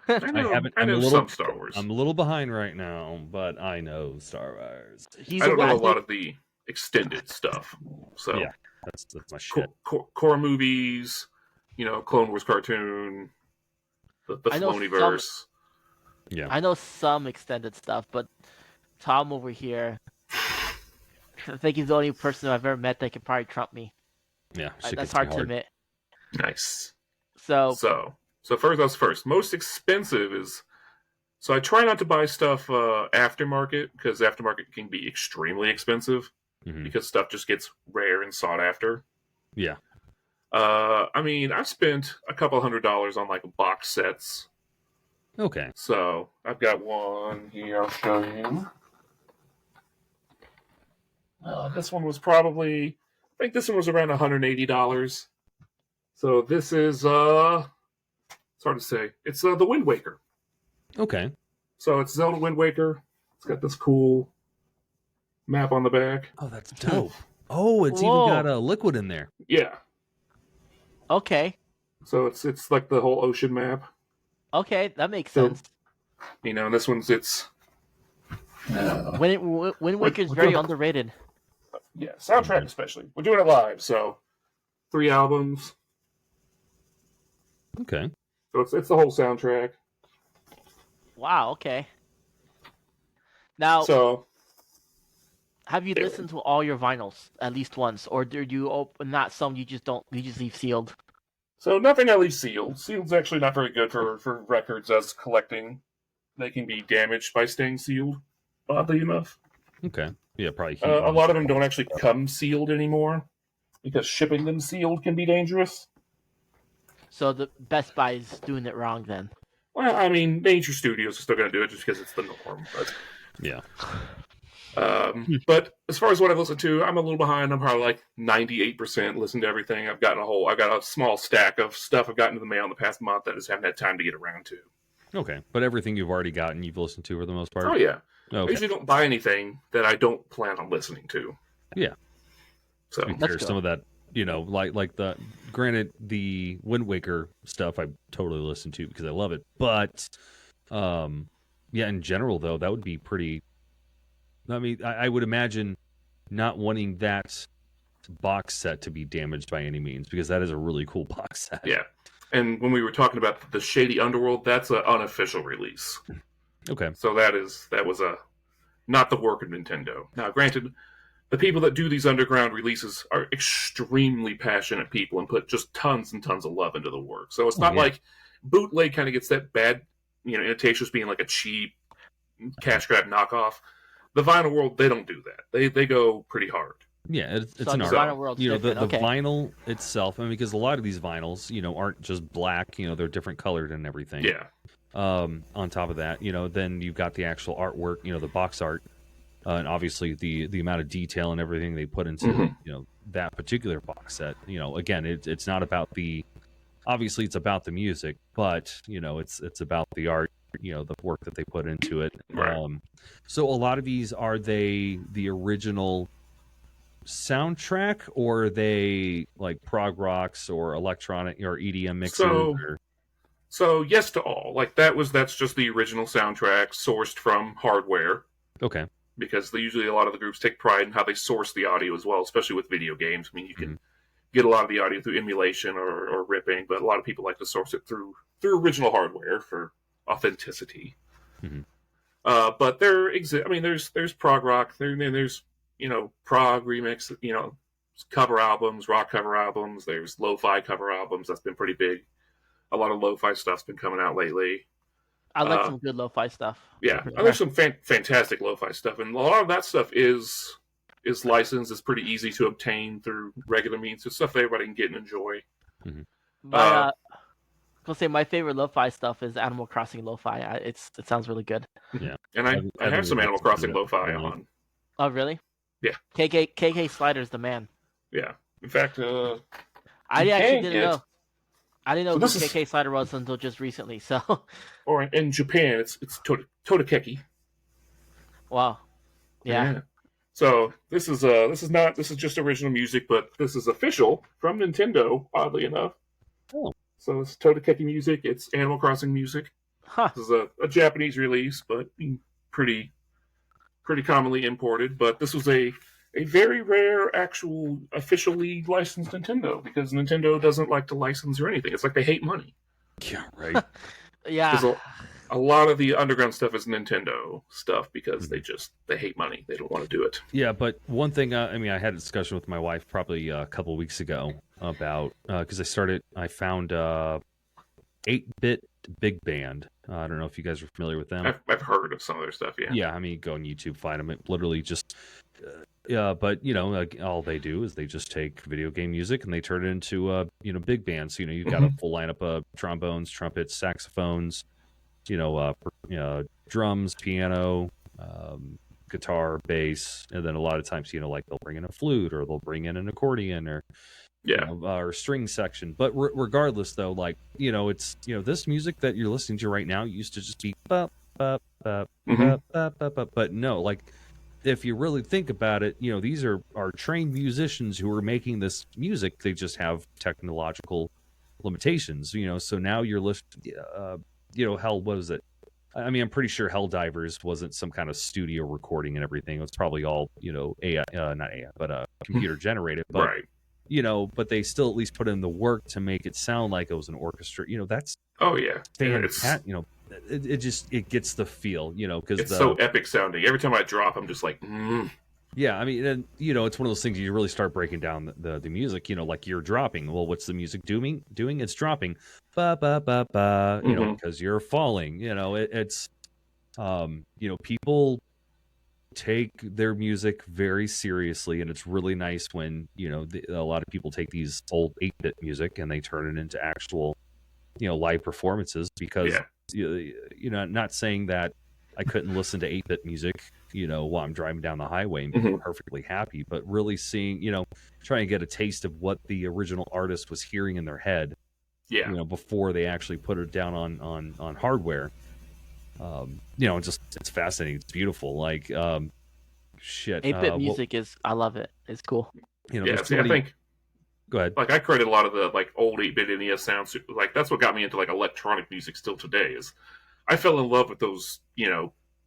I haven't. know some Star Wars. I'm a little behind right now, but I know Star Wars. He's I don't know a actually- lot of the extended stuff. So Yeah, that's my shit. core movies, Clone Wars cartoon, the I know Filoniverse. Yeah, I know some extended stuff, but Tom over here, I think he's the only person I've ever met that could probably trump me. yeah. shit That's gets hard me to admit. Nice. So So first. Most expensive is. So I try not to buy stuff aftermarket because aftermarket can be extremely expensive Mhm. because stuff just gets rare and sought after. Yeah. I mean, I've spent a couple $100 on like box sets. Okay. So I've got one here. I'll show you. This one was probably, I think this one was around $180. So this is, it's hard to say. It's the Wind Waker. Okay. So it's Zelda Wind Waker. It's got this cool map on the back. Oh, that's dope. Oh, it's Whoa. even got a liquid in there. Yeah. okay, So it's like the whole ocean map. okay, that makes So- sense. And this one's Wind Waker is very underrated. yeah, soundtrack especially. We're doing it live, so 3 albums. Okay. So it's the whole soundtrack. Wow. Okay. Now, So have you listened to all your vinyls at least once, or do you open not some you just don't you just leave sealed? nothing I leave sealed. Sealed's actually not very good for records as collecting. They can be damaged by staying sealed, oddly enough. Okay. Yeah, probably. heat A on lot of it. them don't actually come sealed anymore because shipping them sealed can be dangerous. So the Best Buy is doing it wrong then. Well, I mean, major studios are still going to do it just because it's the norm. Yeah. But as far as what I've listened to, I'm a little behind. I'm probably like 98% listened to everything. I've got a small stack of stuff I've gotten in the mail in the past month that I just haven't had time to get around to. Okay. But everything you've already gotten, you've listened to for the most part. Oh yeah. I Okay. usually don't buy anything that I don't plan on listening to. Yeah. So To be That's fair, good. some of that, like the granted the Wind Waker stuff I totally listen to because I love it. But yeah, in general though, that would be pretty. I mean, I would imagine not wanting that box set to be damaged by any means because that is a really cool box set. yeah. And when we were talking about the Shady Underworld, that's an unofficial release. Okay. So that was not the work of Nintendo. Now, granted, the people that do these underground releases are extremely passionate people and put just tons and tons of love into the work. So it's not yeah. like bootleg kind of gets that bad, imitation as being like a cheap cash grab knockoff. The vinyl world, they don't do that. They go pretty hard. Yeah, it's So an the art. vinyl world's The different. Okay. vinyl itself, I mean, because a lot of these vinyls, aren't just black. They're different colored and everything. Yeah. On top of that, then you've got the actual artwork, the box art, and obviously the amount of detail and everything they put into Mhm. that particular box set. Again, it's not about obviously it's about the music, but it's about the art, the work that they put into it. Right. So a lot of these, are they the original soundtrack, or are they like prog rocks or electronic or EDM mixes? So yes to all. Like that's just the original soundtrack sourced from hardware. Okay. Because usually a lot of the groups take pride in how they source the audio as well, especially with video games. I mean, you can get a lot of the audio through emulation or ripping, but a lot of people like to source it through original hardware for authenticity. Mhm. But there's prog rock, there's prog remix, cover albums, rock cover albums. There's lo-fi cover albums. That's been pretty big. A lot of lo-fi stuff's been coming out lately. I like some good lo-fi stuff. Yeah, and there's some fantastic lo-fi stuff, and a lot of that stuff is licensed. It's pretty easy to obtain through regular means. It's stuff that everybody can get and enjoy. I'll say my favorite lo-fi stuff is Animal Crossing lo-fi. It sounds really good. Yeah, and I have some Animal Crossing lo-fi on. Oh, really? Yeah. KK Slider's the man. Yeah. In fact, I actually didn't know. I didn't know So who this is- KK Slider was until just recently. So, or in Japan, it's Todekeki. wow. Yeah. So this is just original music, but this is official from Nintendo. Oddly enough. Oh. So it's Todekeki music. It's Animal Crossing music. Huh. This is a Japanese release, but pretty commonly imported. But this was a very rare actual officially licensed Nintendo, because Nintendo doesn't like to license or anything. It's like they hate money. Yeah, right. Yeah. A lot of the underground stuff is Nintendo stuff because they hate money. They don't want to do it. Yeah, but one thing, I had a discussion with my wife probably a couple weeks ago about, because I found 8-Bit Big Band. I don't know if you guys are familiar with them. I've heard of some of their stuff, yeah. Yeah, go on YouTube, find them. It literally just, but all they do is they just take video game music and they turn it into, big bands. So, you've got a full lineup of trombones, trumpets, saxophones, drums, piano, guitar, bass, and then a lot of times, they'll bring in a flute or they'll bring in an accordion or or string section. But regardless, though, it's this music that you're listening to right now used to just be but no, if you really think about it, these are trained musicians who are making this music. They just have technological limitations, so now you're listening. Hell, what is it? I'm pretty sure Helldivers wasn't some kind of studio recording and everything. It was probably all, AI, not AI, but computer generated. But, right. But they still at least put in the work to make it sound like it was an orchestra. That's it gets the feel, because it's so epic sounding. Every time I drop, I'm just like, Yeah, and it's one of those things you really start breaking down the music. Like you're dropping. Well, what's the music doing? It's dropping, ba ba ba ba. Because you're falling. It's, people take their music very seriously, and it's really nice when a lot of people take these old 8-bit music and they turn it into actual, live performances. Because not saying that I couldn't listen to 8-bit music, while I'm driving down the highway and be perfectly happy, but really seeing, trying to get a taste of what the original artist was hearing in their head, before they actually put it down on hardware. It's fascinating. It's beautiful. Shit. 8-bit music I love it. It's cool. I think. Go ahead. I credit a lot of the old 8-bit NES sounds. That's what got me into electronic music still today. Is I fell in love with those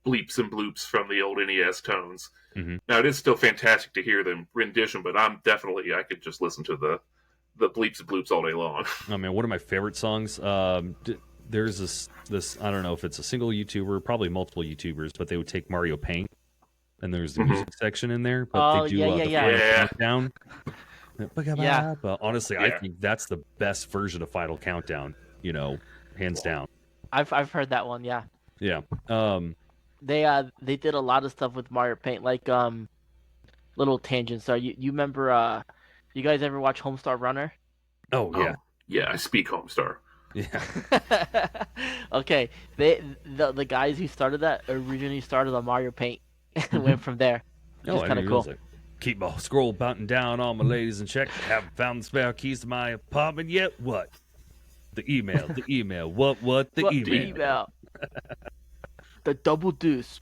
bleeps and bloops from the old NES tones. Now it is still fantastic to hear them rendition, but I could just listen to the bleeps and bloops all day long. Oh man, one of my favorite songs. There's this I don't know if it's a single YouTuber, probably multiple YouTubers, but they would take Mario Paint, and there's the music section in there, but they do the Final Countdown. Yeah. But honestly, I think that's the best version of Final Countdown. Hands down. I've heard that one. Yeah. Yeah. They did a lot of stuff with Mario Paint, little tangents. So you remember? You guys ever watch Homestar Runner? Oh yeah. Yeah, I speak Homestar. Yeah. Okay. The guys who started that originally started on Mario Paint and went from there. It's kind of cool. Keep my scroll button down, all my ladies in check. Haven't found the spare keys to my apartment yet. What? The email. What? The email. The double deuce.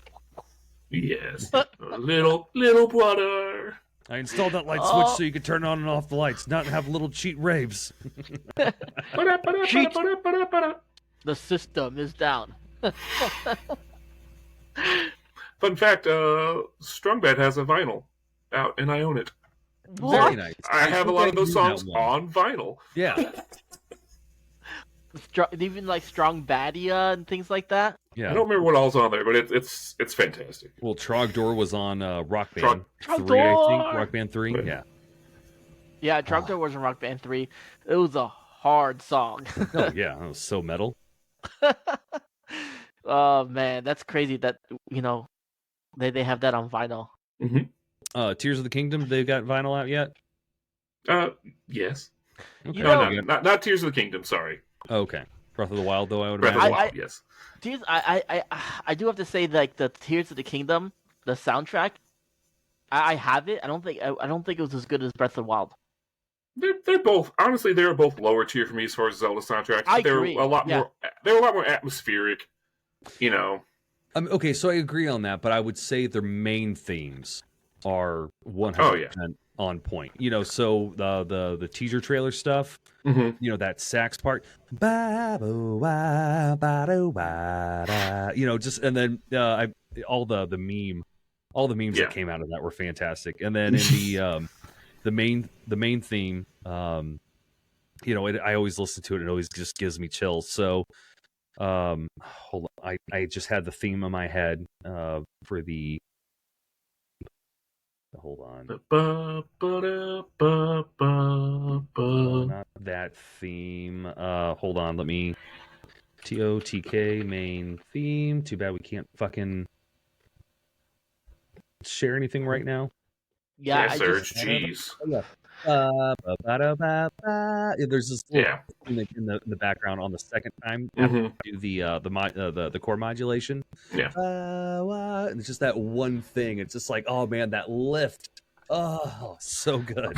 Yes. little brother. I installed that light switch so you could turn on and off the lights, not have little cheat raves. Cheat. The system is down. Fun fact, Strongbad has a vinyl out, and I own it. What? Very nice. I have a lot of those songs on vinyl. Yeah. Even Strong Badia and things like that. Yeah. I don't remember what all's on there, but it's fantastic. Well, Trogdor was on Rock Band 3, Trogdor! I think. Rock Band 3, Right. yeah. Yeah, Trogdor was in Rock Band 3. It was a hard song. Oh, yeah. It was so metal. Oh, man. That's crazy that, they have that on vinyl. Tears of the Kingdom, they've got vinyl out yet? Yes. Okay. No, not Tears of the Kingdom, sorry. Okay. Breath of the Wild, though, I would Breath imagine. of the Wild, yes. Tears, I do have to say, the Tears of the Kingdom, the soundtrack, I have it. I don't think it was as good as Breath of the Wild. They're both lower tier for me as far as Zelda soundtracks. I agree. They're a lot more atmospheric. Okay, so I agree on that, but I would say their main themes are 100% on point. You know, so the teaser trailer stuff, you know, that sax part, you know, just and then all the memes that came out of that were fantastic. And then in the main theme, you know, I always listen to it. It always just gives me chills. So. Hold on. I just had the theme in my head for the. Hold on. Not that theme. Hold on. Let me. TOTK main theme. Too bad we can't fucking share anything right now. Yeah, Serge. Jeez. There's this little in the background on the second time after you do the chord modulation. Yeah. And it's just that one thing. It's just like, oh man, that lift. Oh, so good.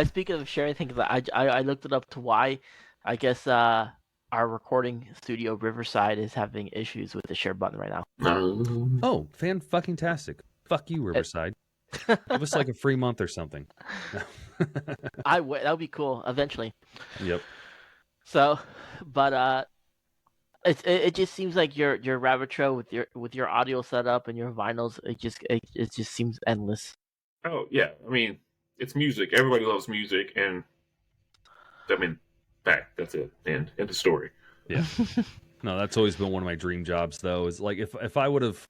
Speaking of sharing things, I looked it up to why. I guess our recording studio Riverside is having issues with the share button right now. Oh, fan-fucking-tastic. Fuck you, Riverside. Give us like a free month or something. That would be cool eventually. Yep. So, but it just seems like your rabbit trail with your audio setup and your vinyls. It just seems endless. Oh yeah, I mean it's music. Everybody loves music, and I mean that's it. And end of story. Yeah. No, that's always been one of my dream jobs, though. Is like if I would have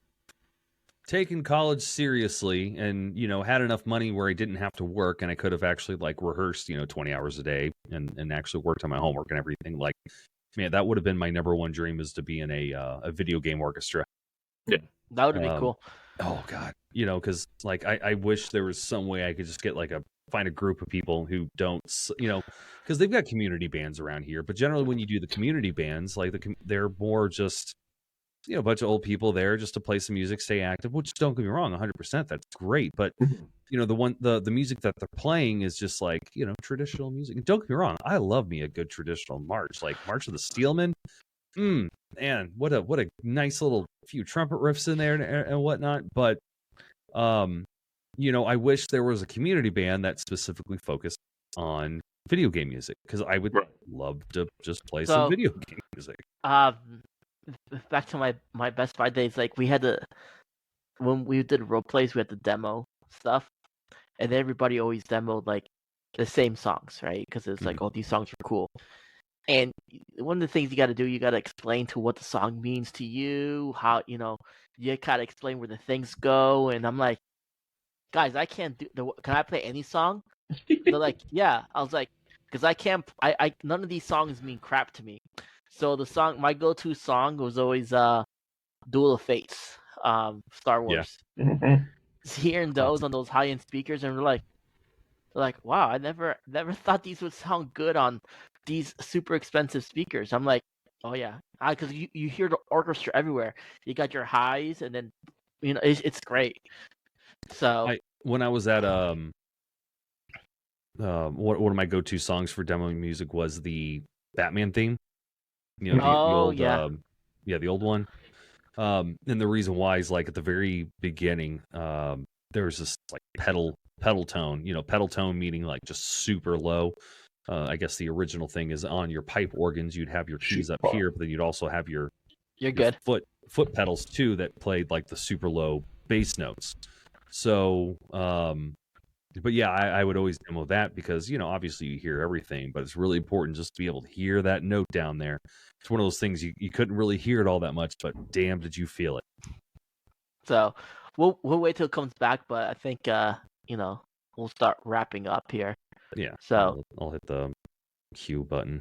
taken college seriously and, you know, had enough money where I didn't have to work and I could have actually like rehearsed, you know, 20 hours a day and actually worked on my homework and everything, like, man, that would have been my number one dream, is to be in a video game orchestra. Yeah. That would have been cool. Oh God. You know, cause like, I wish there was some way I could just get like find a group of people who don't, you know, cause they've got community bands around here, but generally when you do the community bands, like they're more just, you know, a bunch of old people there just to play some music, stay active, which, don't get me wrong, 100%, that's great. But, you know, the music that they're playing is just like, you know, traditional music. And don't get me wrong, I love me a good traditional march, like March of the Steelmen. Man, what a nice little few trumpet riffs in there and whatnot. But, you know, I wish there was a community band that specifically focused on video game music, because I would love to just play some video game music. Back to my Best Buy days, like we had when we did role plays, we had to demo stuff, and everybody always demoed like the same songs, right? Because it's like, oh, these songs are cool. And one of the things you got to do, you got to explain to what the song means to you, how, you know, you gotta explain where the things go. And I'm like, guys, I can't can I play any song? They're like, yeah. I was like, because I can't. I none of these songs mean crap to me. So my go-to song was always Duel of Fates, Star Wars. Yeah. Hearing those on those high-end speakers, and they're like, wow, I never thought these would sound good on these super expensive speakers. I'm like, oh yeah, because you hear the orchestra everywhere. You got your highs, and then, you know, it's great. So when I was at one of my go-to songs for demoing music was the Batman theme. You know, the old one. And the reason why is, like, at the very beginning, there's this like pedal tone. You know, pedal tone meaning like just super low. I guess the original thing is on your pipe organs, you'd have your keys up here, but then you'd also have your foot pedals too that played like the super low bass notes. So, but yeah, I would always demo that because, you know, obviously you hear everything, but it's really important just to be able to hear that note down there. It's one of those things you couldn't really hear it all that much, but damn, did you feel it. So we'll wait till it comes back, but I think, you know, we'll start wrapping up here. Yeah. So I'll hit the Q button.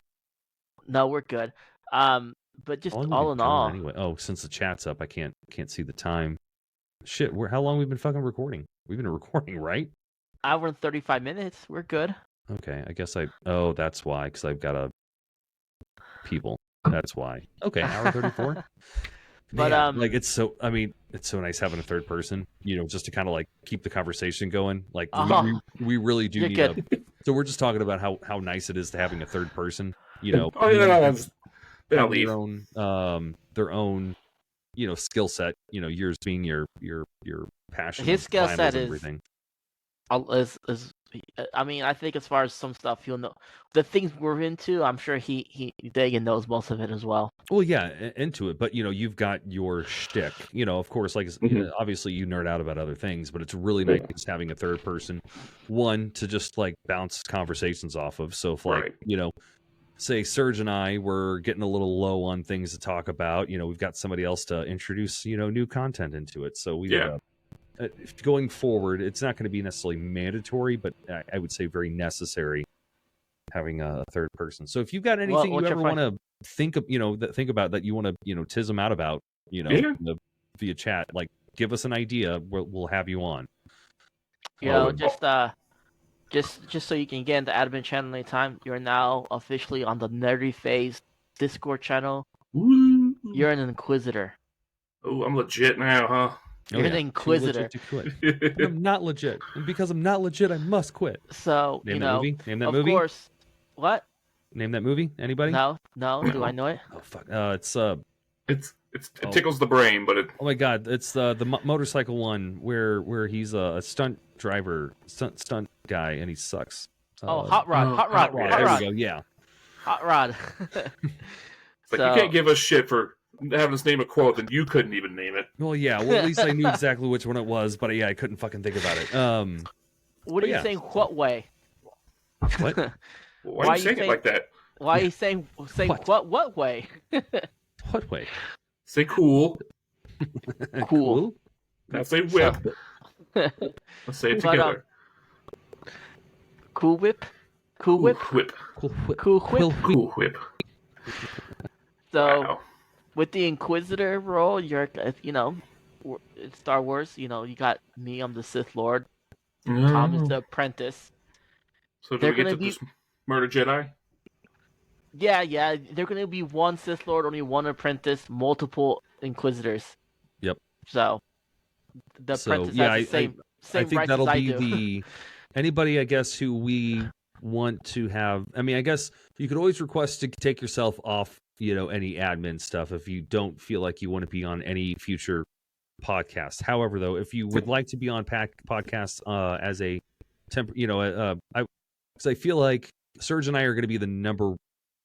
No, we're good. But just all in all. Anyway, since the chat's up, I can't see the time. Shit, how long we've been fucking recording? We've been recording, right? Hour and 35 minutes. We're good. Okay, I guess that's why, because I've got people. That's why. Okay, hour 34. But like it's so nice having a third person, you know, just to kind of like keep the conversation going. Like we really do need so we're just talking about how nice it is to having a third person, you know. Their own skill set. Yours being your passion. His skill set and is everything. I mean, I think as far as some stuff, you'll know the things we're into. I'm sure Dagan knows most of it as well. Well, yeah, into it, but you've got your shtick. Of course, like obviously you nerd out about other things, but it's really nice having a third person, one to just like bounce conversations off of. So if like say Serge and I were getting a little low on things to talk about, we've got somebody else to introduce new content into it. So we going forward, it's not going to be necessarily mandatory, but I would say very necessary having a third person. So if you've got anything you ever want to think of, think about that you want to, tiz them out about, via chat, like give us an idea, we'll have you on. Just so you can get into admin channel anytime, you're now officially on the Nerdy Phase Discord channel. Ooh. You're an Inquisitor. Oh, I'm legit now, huh? You're an Inquisitor. Too legit to quit. I'm not legit, and because I'm not legit, I must quit. So Name that movie. Name that of movie. Of course. What? Name that movie. Anybody? No. Do I know it? Oh fuck. It tickles the brain, but it. Oh my god! It's the motorcycle one where he's a stunt driver, stunt guy, and he sucks. Hot Rod. Hot Rod. There we go. Yeah. Hot Rod. It's like you can't give us shit for having us name a quote, and you couldn't even name it. Well, yeah. Well, at least I knew exactly which one it was, but I couldn't fucking think about it. What are you saying? What way? What? Why are you saying it like that? Why are you saying what way? What way? Say cool. Cool. Now say whip. Let's say it together. Cool whip. Cool whip. Whip. Cool whip. Cool whip. Cool whip. So, with the Inquisitor role, you're in Star Wars. You got me. I'm the Sith Lord. Tom is the apprentice. So do we get to this Murder Jedi? Yeah. They're going to be one Sith Lord, only one apprentice, multiple Inquisitors. Yep. So the apprentice has the same I think rights that'll as be anybody, I guess, who we want to have. I mean, I guess you could always request to take yourself off, any admin stuff if you don't feel like you want to be on any future podcast. However, though, if you would like to be on podcasts as a because I feel like Serge and I are going to be the number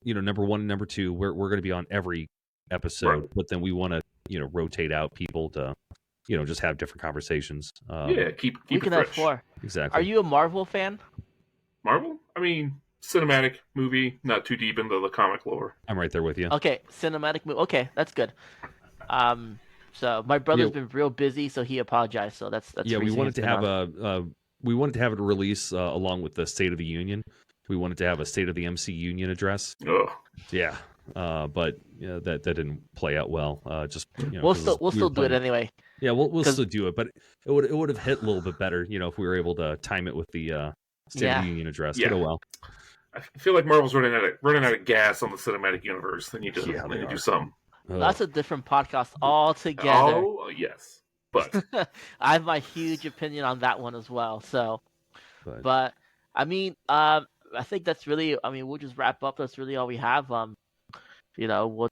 one and number two. We're going to be on every episode, but then we want to rotate out people to just have different conversations. Keep we it can fresh. have 4. Exactly. Are you a Marvel fan? Marvel? I mean, cinematic movie, not too deep into the comic lore. I'm right there with you. Okay, cinematic movie. Okay, that's good. So my brother's been real busy, so he apologized. So that's we wanted to have we wanted to have it release along with the State of the Union. We wanted to have a State of the MC Union address. Oh. Yeah. But that didn't play out well. We'll still do it anyway. Yeah, we'll still do it, but it would have hit a little bit better, if we were able to time it with the State of the Union address. Yeah. But oh well. I feel like Marvel's running out of gas on the cinematic universe. They need to do something. That's a different podcast altogether. Oh yes, but I have my huge opinion on that one as well. So, but I mean, I think that's really. I mean, we'll just wrap up. That's really all we have. We'll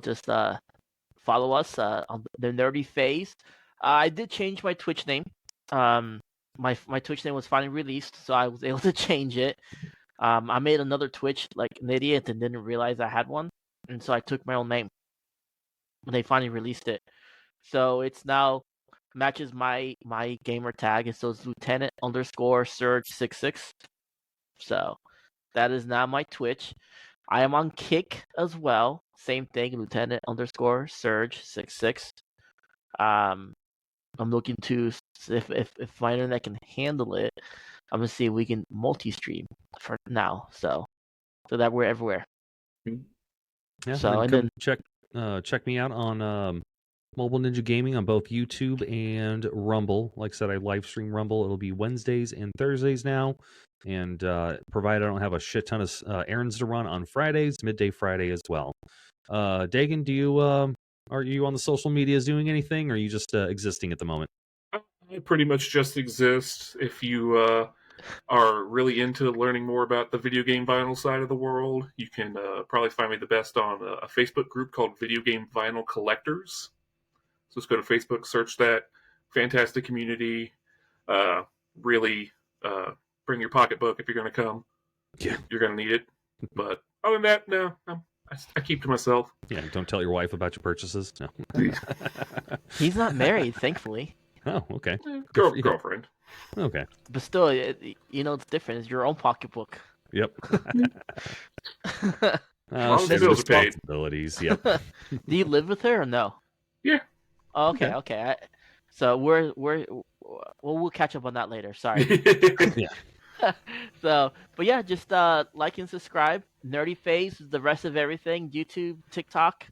just follow us on the Nerdy Phase. I did change my Twitch name. My Twitch name was finally released, so I was able to change it. I made another Twitch like an idiot and didn't realize I had one, and so I took my own name. When they finally released it, so it's now matches my gamer tag. It's Lieutenant_Surge66. So that is now my Twitch. I am on Kick as well. Same thing, Lieutenant_Surge66. I'm looking to if my internet can handle it. I'm gonna see if we can multi-stream for now, so that we're everywhere. Yeah. So and then check me out on Mobile Ninja Gaming on both YouTube and Rumble. Like I said, I live stream Rumble. It'll be Wednesdays and Thursdays now, and provided I don't have a shit ton of errands to run on Fridays, midday Friday as well. Dagan, are you on the social medias doing anything, or are you just existing at the moment? I pretty much just exist. If you are really into learning more about the video game vinyl side of the world, you can probably find me the best on a Facebook group called Video Game Vinyl Collectors. So just go to Facebook, search that. Fantastic community. Really bring your pocketbook if you're going to come. Yeah. You're going to need it. But other than that, no. I keep to myself. Yeah, don't tell your wife about your purchases. No. He's not married, thankfully. Oh, okay. Girlfriend. Okay. But still, it's different. It's your own pocketbook. Yep. All the shared bills are paid. responsibilities. Yep. Do you live with her or no? Yeah. Oh, okay. So we'll catch up on that later. Sorry. So, but yeah, just like and subscribe. Nerdy Phase, the rest of everything. YouTube, TikTok.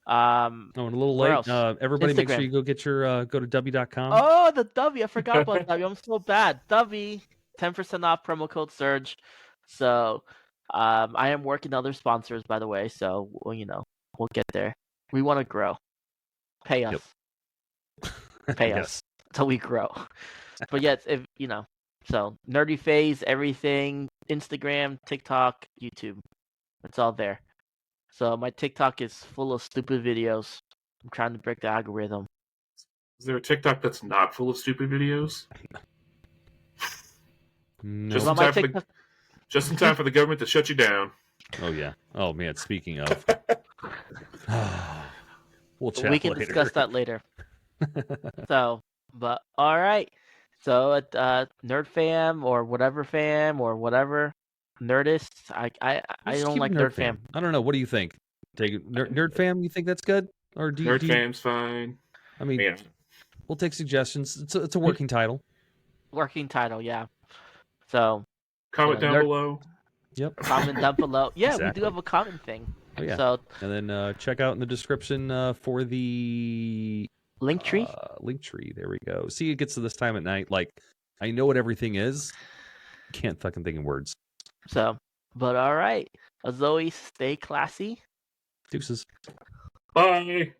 And a little where late. else? Everybody, make sure Instagram. you go get your go to w.com. Oh, the W. I forgot about W. I'm so bad. W, 10% off, promo code Surge. So, I am working other sponsors, by the way. So, we'll get there. We want to grow. Pay us. Pay Yes. us till we grow. But yes, so Nerdy Phase, everything, Instagram, TikTok, YouTube. It's all there. So my TikTok is full of stupid videos. I'm trying to break the algorithm. Is there a TikTok that's not full of stupid videos? No. Just Well, in my time for the TikTok- Just in time for the government to shut you down. Oh yeah. Oh man. Speaking of, we'll chat we can later. discuss that later. So, but all right. So at Nerd Fam or whatever Nerdist. I Just don't keep like it Nerd Fam. I don't know. What do you think? Take it, Nerd Fam. You think that's good? Or do you? Nerd Fam's fine. I mean, Yeah. we'll take suggestions. It's a working title. Working title, yeah. So Comment down below. Yep. comment down below. Yeah, we Exactly. do have a comment thing. Oh, yeah. So And then check out in the description for the Linktree. Linktree. There we go. See, it gets to this time at night. Like, I know what everything is. Can't fucking think in words. So, but all right. As always, stay classy. Deuces. Bye.